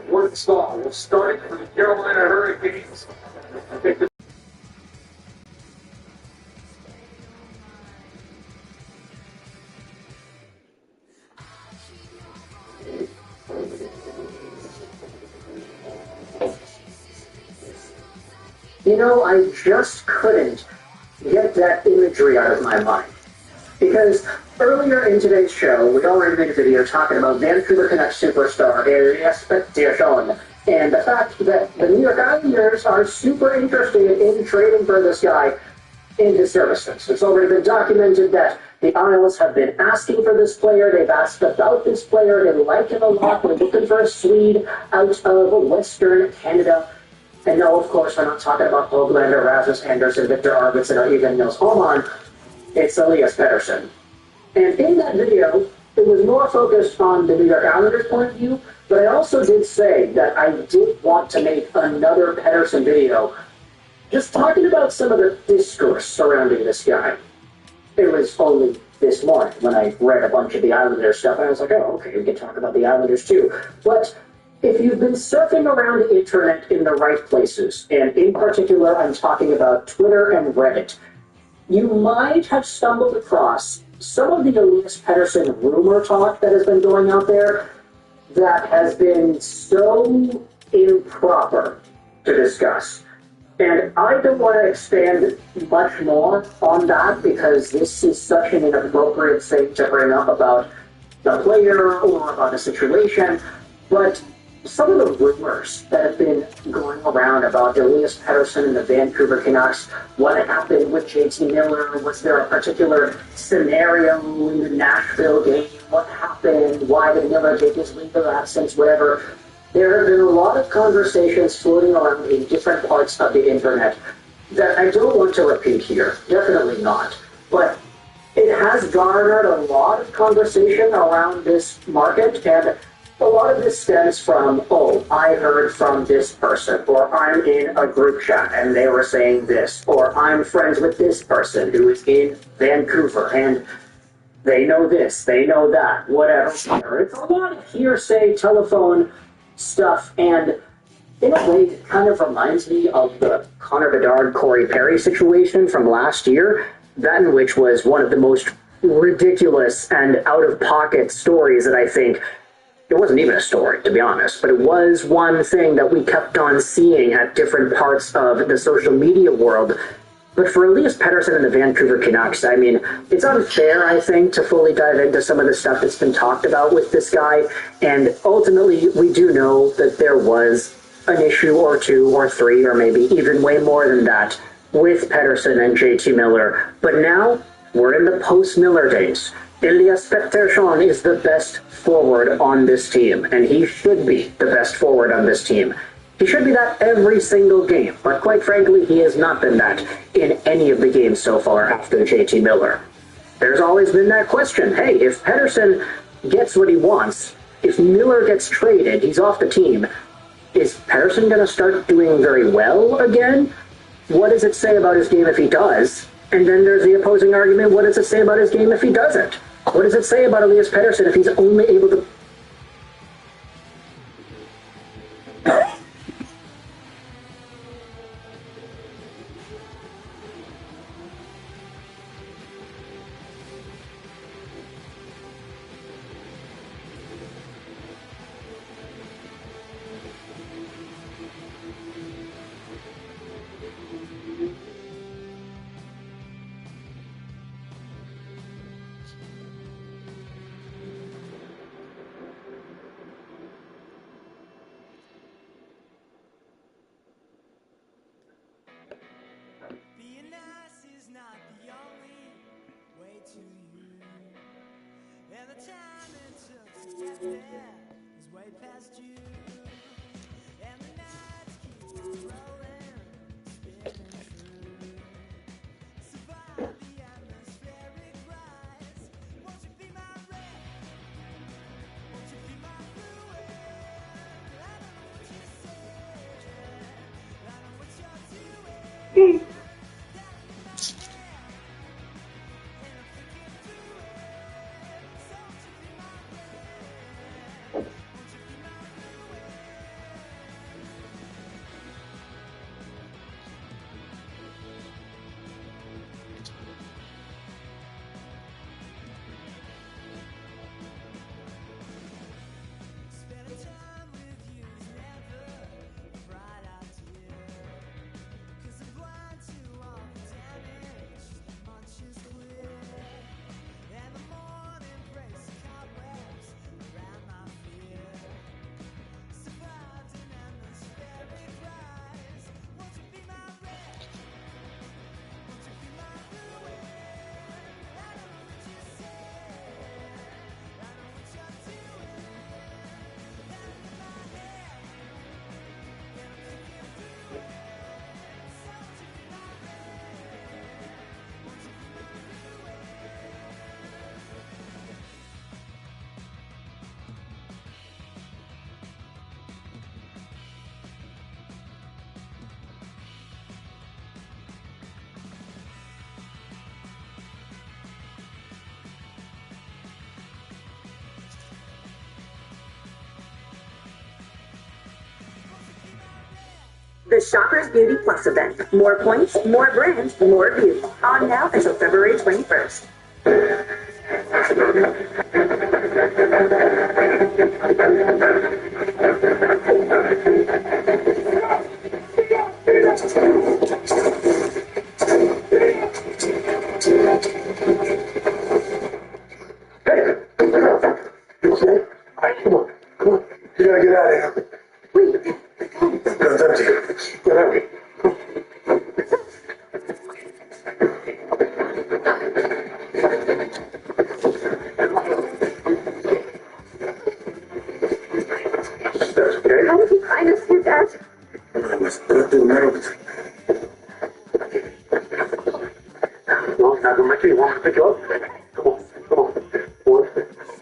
Fourth ball will start for the Carolina Hurricanes. You know, I just couldn't get that imagery out of my mind. Because earlier in today's show, we already made a video talking about Vancouver Canucks superstar Elias Pettersson, and the fact that the New York Islanders are super interested in trading for this guy in his services. It's already been documented that the Isles have been asking for this player. They've asked about this player. They like him a lot. They're looking for a Swede out of Western Canada. And no, of course, we're not talking about Hoglander, Rasmus Anderson, Victor Arvidsson, or even Nils Holman. It's Elias Pettersson. And in that video, it was more focused on the New York Islanders' point of view, but I also did say that I did want to make another Pettersson video just talking about some of the discourse surrounding this guy. It was only this morning when I read a bunch of the Islanders stuff, and I was like, oh, okay, we can talk about the Islanders too. But if you've been surfing around the internet in the right places, and in particular I'm talking about Twitter and Reddit, you might have stumbled across some of the Elias Pettersson rumor talk that has been going out there that has been so improper to discuss. And I don't want to expand much more on that because this is such an inappropriate thing to bring up about the player or about the situation. But some of the rumors that have been going around about Elias Pettersson and the Vancouver Canucks, what happened with JT Miller, was there a particular scenario in the Nashville game, what happened, why did Miller take his leave of absence, whatever. There have been a lot of conversations floating around in different parts of the internet that I don't want to repeat here, definitely not. But it has garnered a lot of conversation around this market, and a lot of this stems from, oh, I heard from this person, or I'm in a group chat and they were saying this, or I'm friends with this person who is in Vancouver and they know this, they know that, whatever. It's a lot of hearsay, telephone stuff, and in a way it kind of reminds me of the Connor Bedard, Corey Perry situation from last year, that in which was one of the most ridiculous and out-of-pocket stories that I think. It wasn't even a story, to be honest, but it was one thing that we kept on seeing at different parts of the social media world. But for Elias Pettersson and the Vancouver Canucks, I mean, it's unfair, I think, to fully dive into some of the stuff that's been talked about with this guy. And ultimately, we do know that there was an issue or two or three, or maybe even way more than that, with Pettersson and JT Miller. But now, we're in the post-Miller days. Elias Pettersson is the best forward on this team, and he should be the best forward on this team. He should be that every single game, but quite frankly, he has not been that in any of the games so far after JT Miller. There's always been that question, hey, if Pettersson gets what he wants, if Miller gets traded, he's off the team, is Pettersson going to start doing very well again? What does it say about his game if he does? And then there's the opposing argument, what does it say about his game if he doesn't? What does it say about Elias Pettersson if he's only able to... The Shoppers Beauty Plus event. More points, more brands, more beauty. On now until February 21st. You gotta get out of here. Wait. Guns empty. Get out of here. That's okay. How did you find us here, Dad? I must go through the nerves. Well, now go make you want me to pick you up? Come on, come on. 1,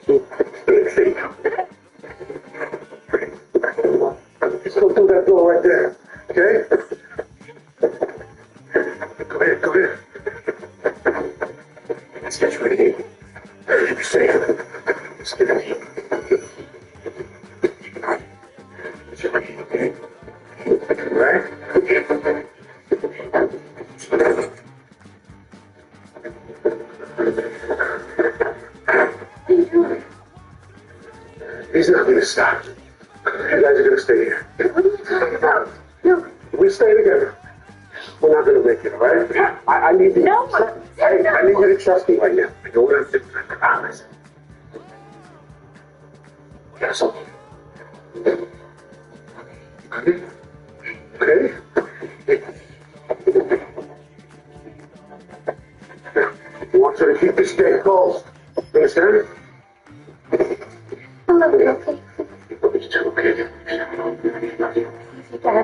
2, 3. Just go through that door right there, okay? Go ahead, go ahead. Let's get you in here. You're safe. Let's get in here. Let's get in here, okay? Right? He's not going to stop. You guys are going to stay here. What are you talking about? No. We stay together. We're not going to make it, all right? I need you. No. I need you to trust me right now. I know what I'm doing. I promise. Yes. Okay? Okay? I want you to keep this day closed. You understand? I love you, okay? I love you too, okay? I love you, Dad.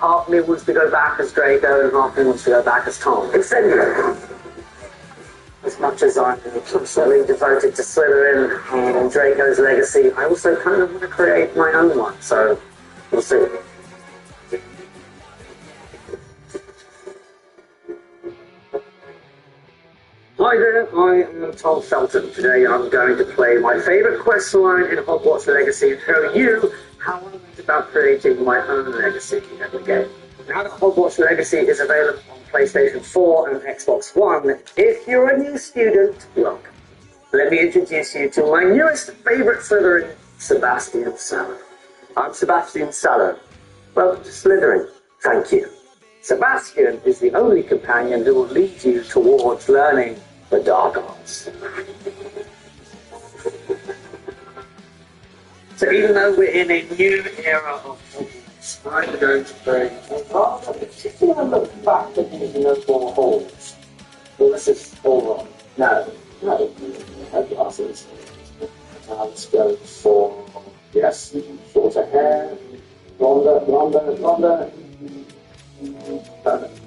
Half of me wants to go back as Draco, and half of me wants to go back as Tom. Etc. As much as I'm absolutely devoted to Slytherin and Draco's legacy, I also kind of want to create my own one, so we'll see. Hi there, I am Tom Felton. Today I'm going to play my favourite quest line in Hogwarts Legacy and show you how I went about creating my own legacy in the game. Now that Hogwarts Legacy is available on PlayStation 4 and Xbox One, if you're a new student, look, let me introduce you to my newest favourite Slytherin, Sebastian Sallow. I'm Sebastian Sallow. Welcome to Slytherin. Thank you. Sebastian is the only companion who will lead you towards learning the dark arts. So even though we're in a new era of Hogwarts, I'm going to bring a rather particular look back at these noble halls. Well, this is all wrong. No, glasses. Let's go for, yes, shorter hair, blonder. Perfect.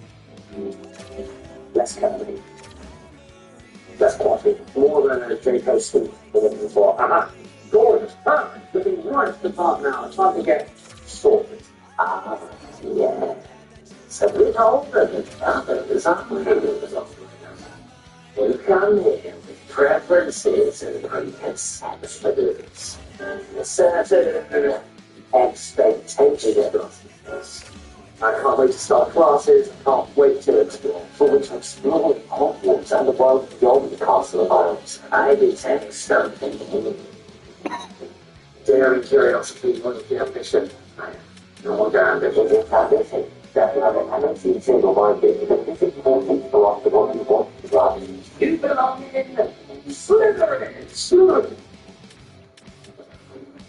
Less curly. Less quality. More than a Draco suite we're looking for. Gorgeous. Perfect. Looking right at the part now. Time to get sorted. Yeah. So we're older than others, aren't we? We come here with preferences and preconceptions. A certain expectations. I can't wait to start classes, I can't wait to explore. For which explore Hogwarts and the world beyond the Castle of Isles. I detect something. Daring curiosity on the ambition. No wonder I'm the biggest ambition. Definitely haven't seen single-minded, but it's important for us to what you want to drive. You belong in Slytherin.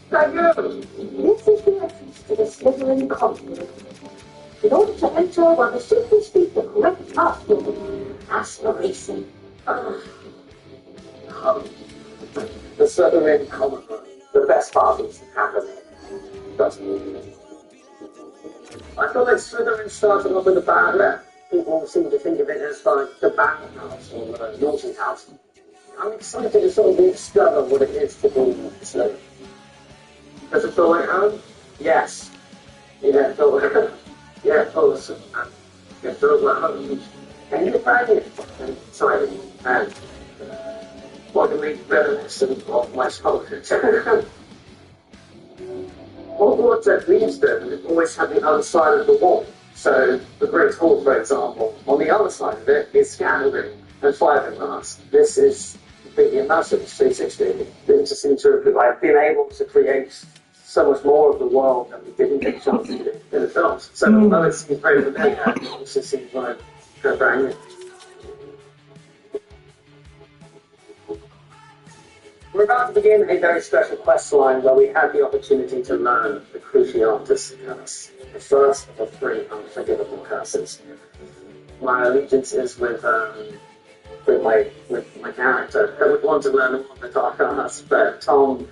Thank you. This is the entrance to the Slytherin Continent. In order to enter, one must simply speak the correct path with aspiration. The Slytherin Common Room. The best parties happen here. Doesn't it? I feel like Slytherin started off with a bad rep. People seem to think of it as like the bad house or the naughty house. I'm excited to sort of discover what it is to be Slytherin. Does it feel like home? Yes. Yeah, it feels like home. Yeah, it feels like home. And you're brand new. Exciting. And welcoming reminiscent of my childhood. Hogwarts at Leamston always had the other side of the wall. So the Great Hall, for example, on the other side of it is Scannery and Fiberglass. This is completely immersive, 360. It just seems to have I've been able to create so much more of the world that we didn't get a chance to do in the films. So although it seems very familiar, it also seems like brand new. We're about to begin a very special quest line where we have the opportunity to learn the Cruciatus Curse, the first of the 3 unforgivable curses. My allegiance is with my character. I would want to learn all the dark arts, but Tom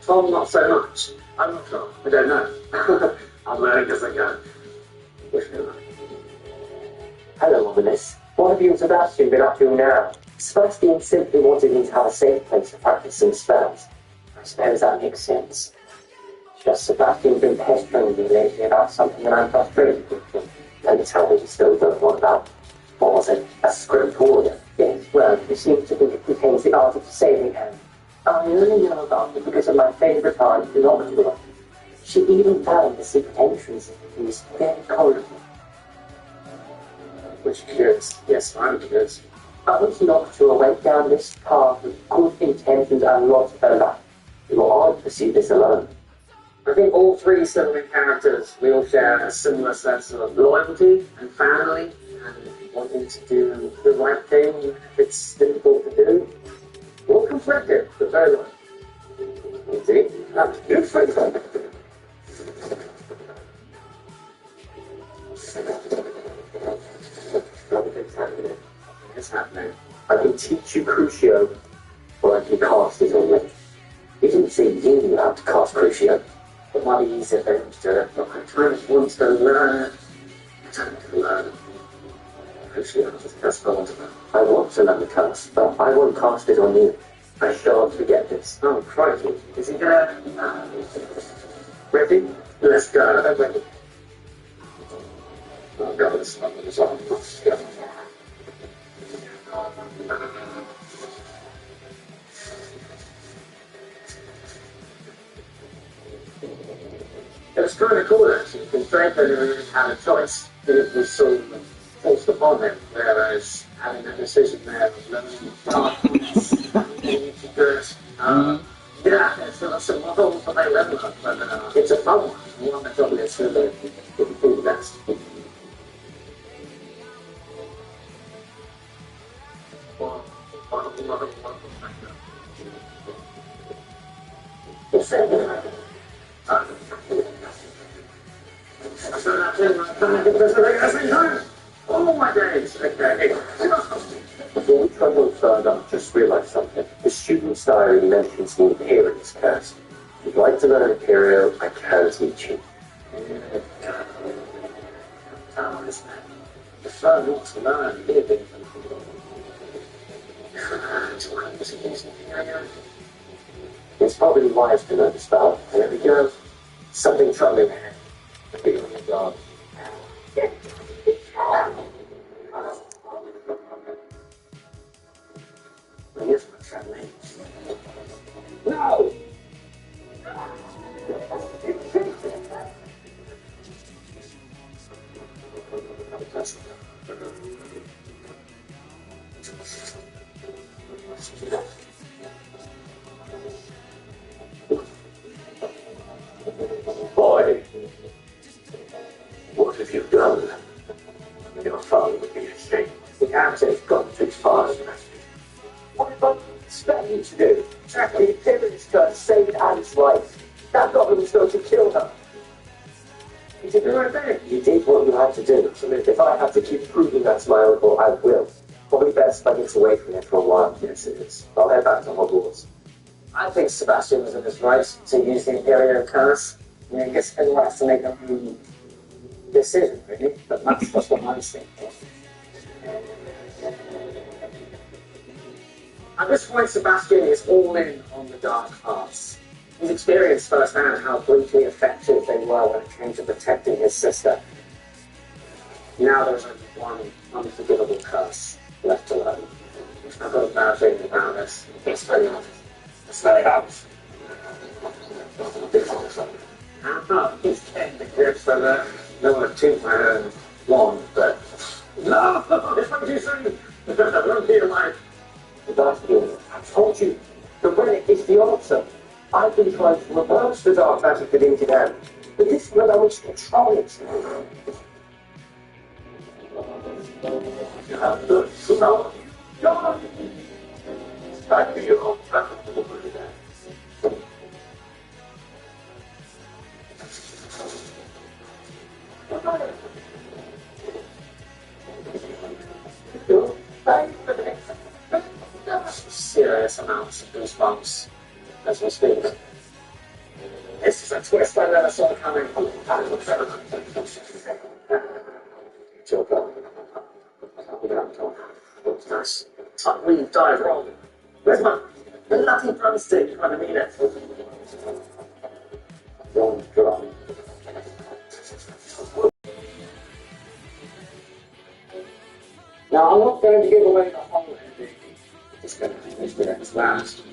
not so much. I'm not sure. I don't know. I'm learning as I go. Wish me luck. Hello, Ominous. What have you and Sebastian been up to now? Sebastian simply wanted me to have a safe place to practice some spells. I suppose that makes sense. Just Sebastian's been pestering me lately about something that I'm frustrated with. Don't tell me you still don't know about. What was it? A script order? Yes, well, man who seems to think it contains the art of saving him. I only know about it because of my favourite aunt, Noctua. She even found the secret entrance into these very corridors. Which curious? Yes, I'm curious. Aunt Noctua went down this path with good intentions and lost her life. You aren't pursue this alone. I think all three sibling characters, we all share a similar sense of loyalty and family and wanting to do the right thing, even if it's difficult to do. We're all conflicted, but very loyal. Indeed, that's good for you. It's happening. I can teach you Crucio, or I can cast it on you. You didn't say you knew how to cast Crucio. It might be easier for him to do it, but I kind of want to learn. Crucio, that's what I want to learn. I want to learn the curse, but I won't cast it on you. I shan't forget this. Oh, crikey. Is he gonna... ready? Let's go. I'm ready. Oh, God, this one is on. It was kind of cool, actually, because Drake only really had a choice. It was sort of forced upon him, whereas having a decision there of learning darkness, being good, yeah, it's a model for my level up, but it's a fun one. One that's obviously the best. Oh my days! Okay. Before we try no further, I just realised something. The student's diary mentions the Imperious curse. If you'd like to learn Imperial, I can teach you. The fun not to learn anything from It's probably wise to know the spell. There we go. Something troubling. Be on your guard. Here's my troubling. No! Boy, what have you done? Your father would be ashamed. The captain's gone too far. What did I expect you to do? The Imperious curse saved Anne's life. That goblin was going to kill her. You did the right thing. You did what you had to do. If I have to keep proving that to my uncle, I will. Probably best if I get away from it for a while. Yes, it is. I'll head back to Hogwarts. I think Sebastian was in his right to use the Imperial curse. I mean, I guess everyone has to make their own decision, really. But that's what I'm thinking. At this point, Sebastian is all in on the dark arts. He's experienced firsthand how brutally effective they were when it came to protecting his sister. Now there's only one unforgivable curse left to learn. I've got a bad feeling about this. It's very hard. It's very hard. He's getting the grip so that no one toot my own wand, but... No! It's not too soon! I won't be alive. Sebastian, I told you, the relic is the answer. I've been trying to reverse the dark magic that ended Anne, but this will allow us to control it. You have the smell. God! Thank you. Serious amounts of goosebumps as we speak. This is a twist I never saw coming. Nice. Tuck weave dive roll. Where's my bloody drumstick when I need it? Don't drop. Now, I'm not going to give away the whole ending experience last.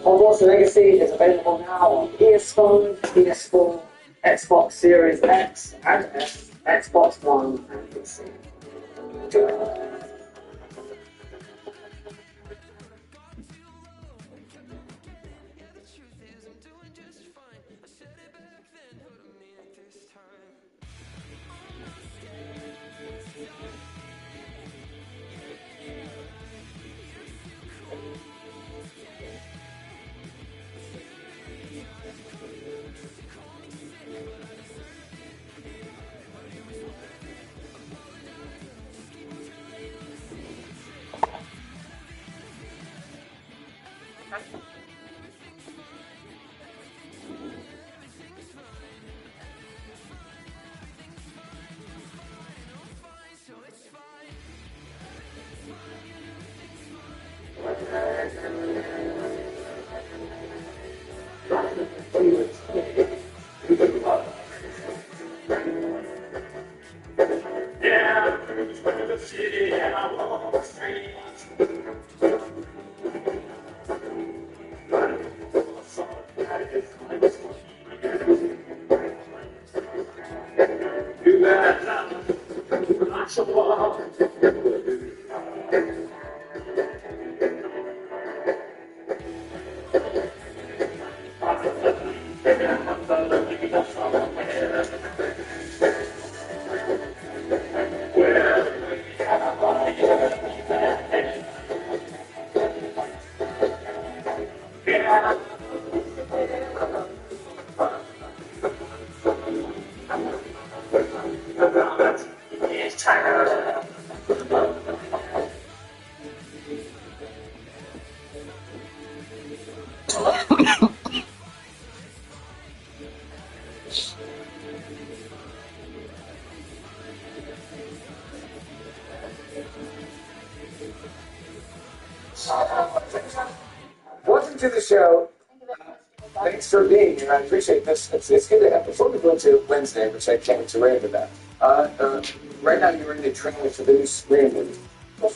Hogwarts Legacy is available now on PS5, PS4, Xbox Series X and S, Xbox One, and PC. Enjoy. Welcome to the show. Thanks for being here. I appreciate this. It's good to have. Before we go into Wednesday, which I can't wait to rave about, right now you're in the trailer for the new Scream movie.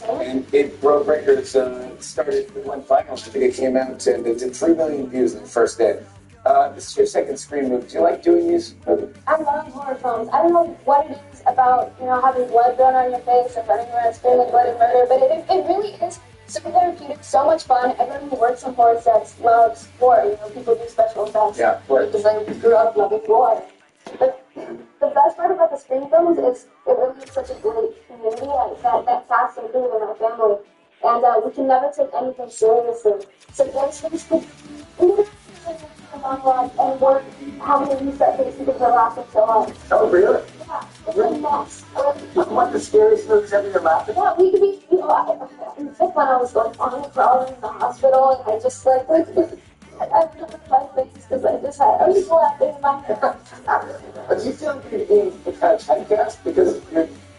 And it broke records, started with one finals. I think it came out and it did 3 million views in the first day. This is your second Scream movie. Do you like doing these movies? I love horror films. I don't know what it is about, having blood thrown on your face and running around screaming blood and murder, but it really is so therapeutic, so much fun. Everyone who works on horror sets loves horror. People do special effects. Yeah, because I grew up loving horror. But the best part about the Scream films is it really is such a great community. That cast included in my family. And we can never take anything seriously. So those things could monologue and work having to use that face because they're laughing so hard. Oh, really? Yeah, it's a mess. What the scariest movies ever you're laughing? Yeah, we could be, when I was like on the crawling in the hospital, and I just like I covered my face because I was laughing in my head. But you feel like you're being typecast because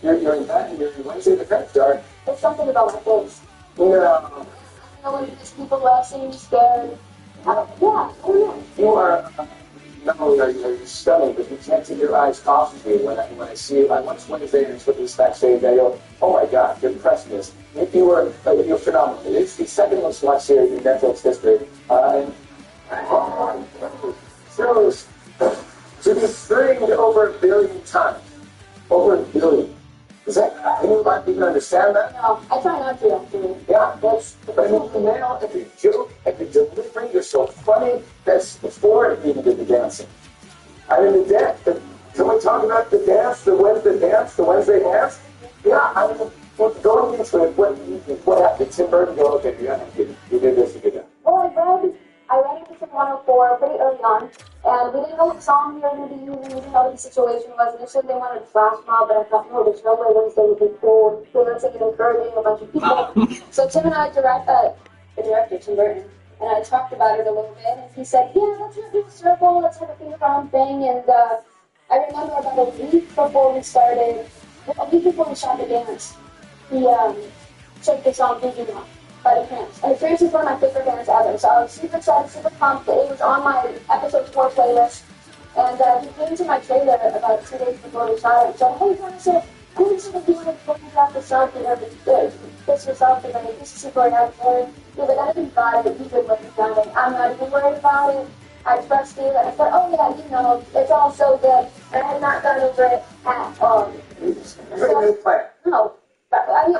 you're in that and you're Wednesday the Craft Jar. There's something about my face. Yeah. When just people love seeing me scared. I don't know. You are, not only are you stunning, but you can't take your eyes off of me when I see you. I watched Wednesday and with this backstage, I go, oh my God, you're precious. You're phenomenal. It's the second most watched series in Netflix history. Shows to be streamed over 1 billion times. Over 1 billion. Is that, anybody even understand that? No, I try not to, actually. Yeah, but you nail every joke, every delivery, you're so funny. That's before you even did the dancing. I mean, the dance, can we talk about the dance, the Wednesday dance? Yeah, I mean, going into it, what happened? Tim Burton go, okay, you did this, you did that. Well, I read into 104 pretty early on, and we didn't know what song we were going to be using, we didn't know what the situation was. Initially, they wanted a flash mob, but I thought, no, there's no way Wednesday would be cool. They were thinking encouraging a bunch of people. So Tim and I, the director, Tim Burton, and I talked about it a little bit, and he said, yeah, let's do a circle, let's have a finger round thing, and I remember about a week before we started, a week before we shot the dance, he showed the song Biggie Now by the Cramps. And the Cramps is one of my favorite bands ever, so I was super excited, super pumped that it was on my episode 4 playlist. And he came to my trailer about 2 days before we shot it and said, hey, I didn't think you wanted to photograph yourself and everything. Piss yourself and like, this is super helpful. He was like, I didn't buy it. You could worry about it. I'm not even worried about it. I trust you. And I said, oh yeah, you know, it's all so good. And I had not gone over it at all. No. I mean,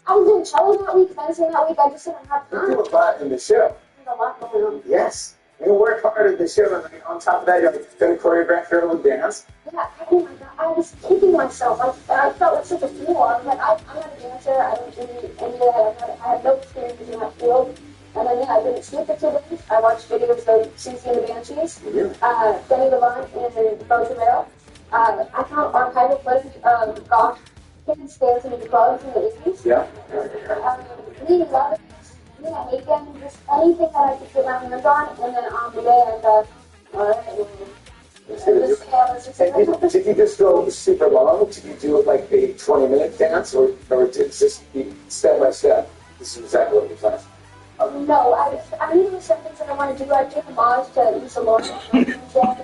I was doing cello that week, fencing that week. I just didn't have time. You do a lot in the show. There's a lot going on. Yes. You work hard at the show, and like, on top of that, you're like, going to choreograph your own dance. Yeah, oh my god, I was kicking myself. I felt like such a fool. I was like, I'm not a dancer. I don't do any of that. I have no experience in that field. And then, yeah, I didn't sleep for 2 days. I watched videos of Susie and the Banshees, Denny Levant, and Bo Tavero. I found archival footage of goth kids dancing in the clubs in the 80s. Yeah. Really love it. Yeah, Haken, just anything that I could get my hands on, and then on the day I thought, alright, did you just go super long? Did you do it like a 20-minute dance, or did it just be step by step? This is exactly what you planned. No, I knew there were some things that I wanted to do. I took homage to Lisa Lauren for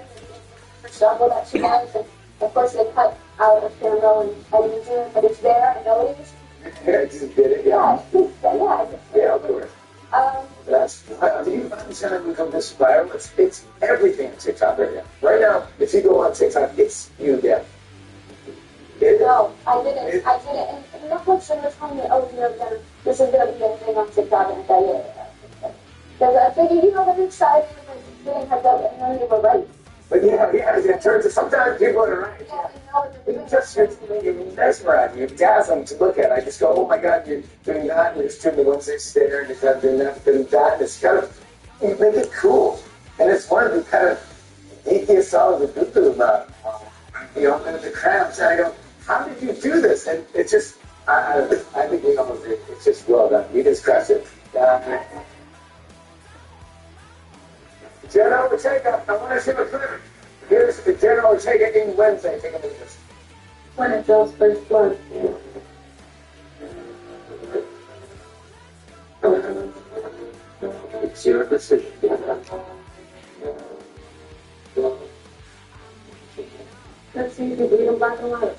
struggle that she has, and of course they cut out of camera and I didn't do it, but it's there. I know it is. Yeah, I just did it. Yeah. Yeah, of course. That's. Do you find this kind of become this viral? It's everything on TikTok right now. Right now, if you go on TikTok, it's you get. No, I didn't. And Netflix was telling me, oh, this is going to be a thing on TikTok, and I thought, yeah. Because I figured, they're excited and getting hyped up, and then they were right. But it turns out sometimes people are right. You mesmerize, you dazzling to look at. I just go, oh my God, you're doing that, and you're just doing the Wednesday stare, and you're kind of doing that, and it's kind of, you make it cool. And it's one of the kind of geekiest songs of Boo about, the crabs, and I go, how did you do this? And it's just, I think we almost did. It's just well done. You just crushed it. Jen Ortega, I want to see a clip. Here's Jen Ortega in Wednesday. Take a look at this. When it feels first blood. It's your decision. Let's see if you read them black and white.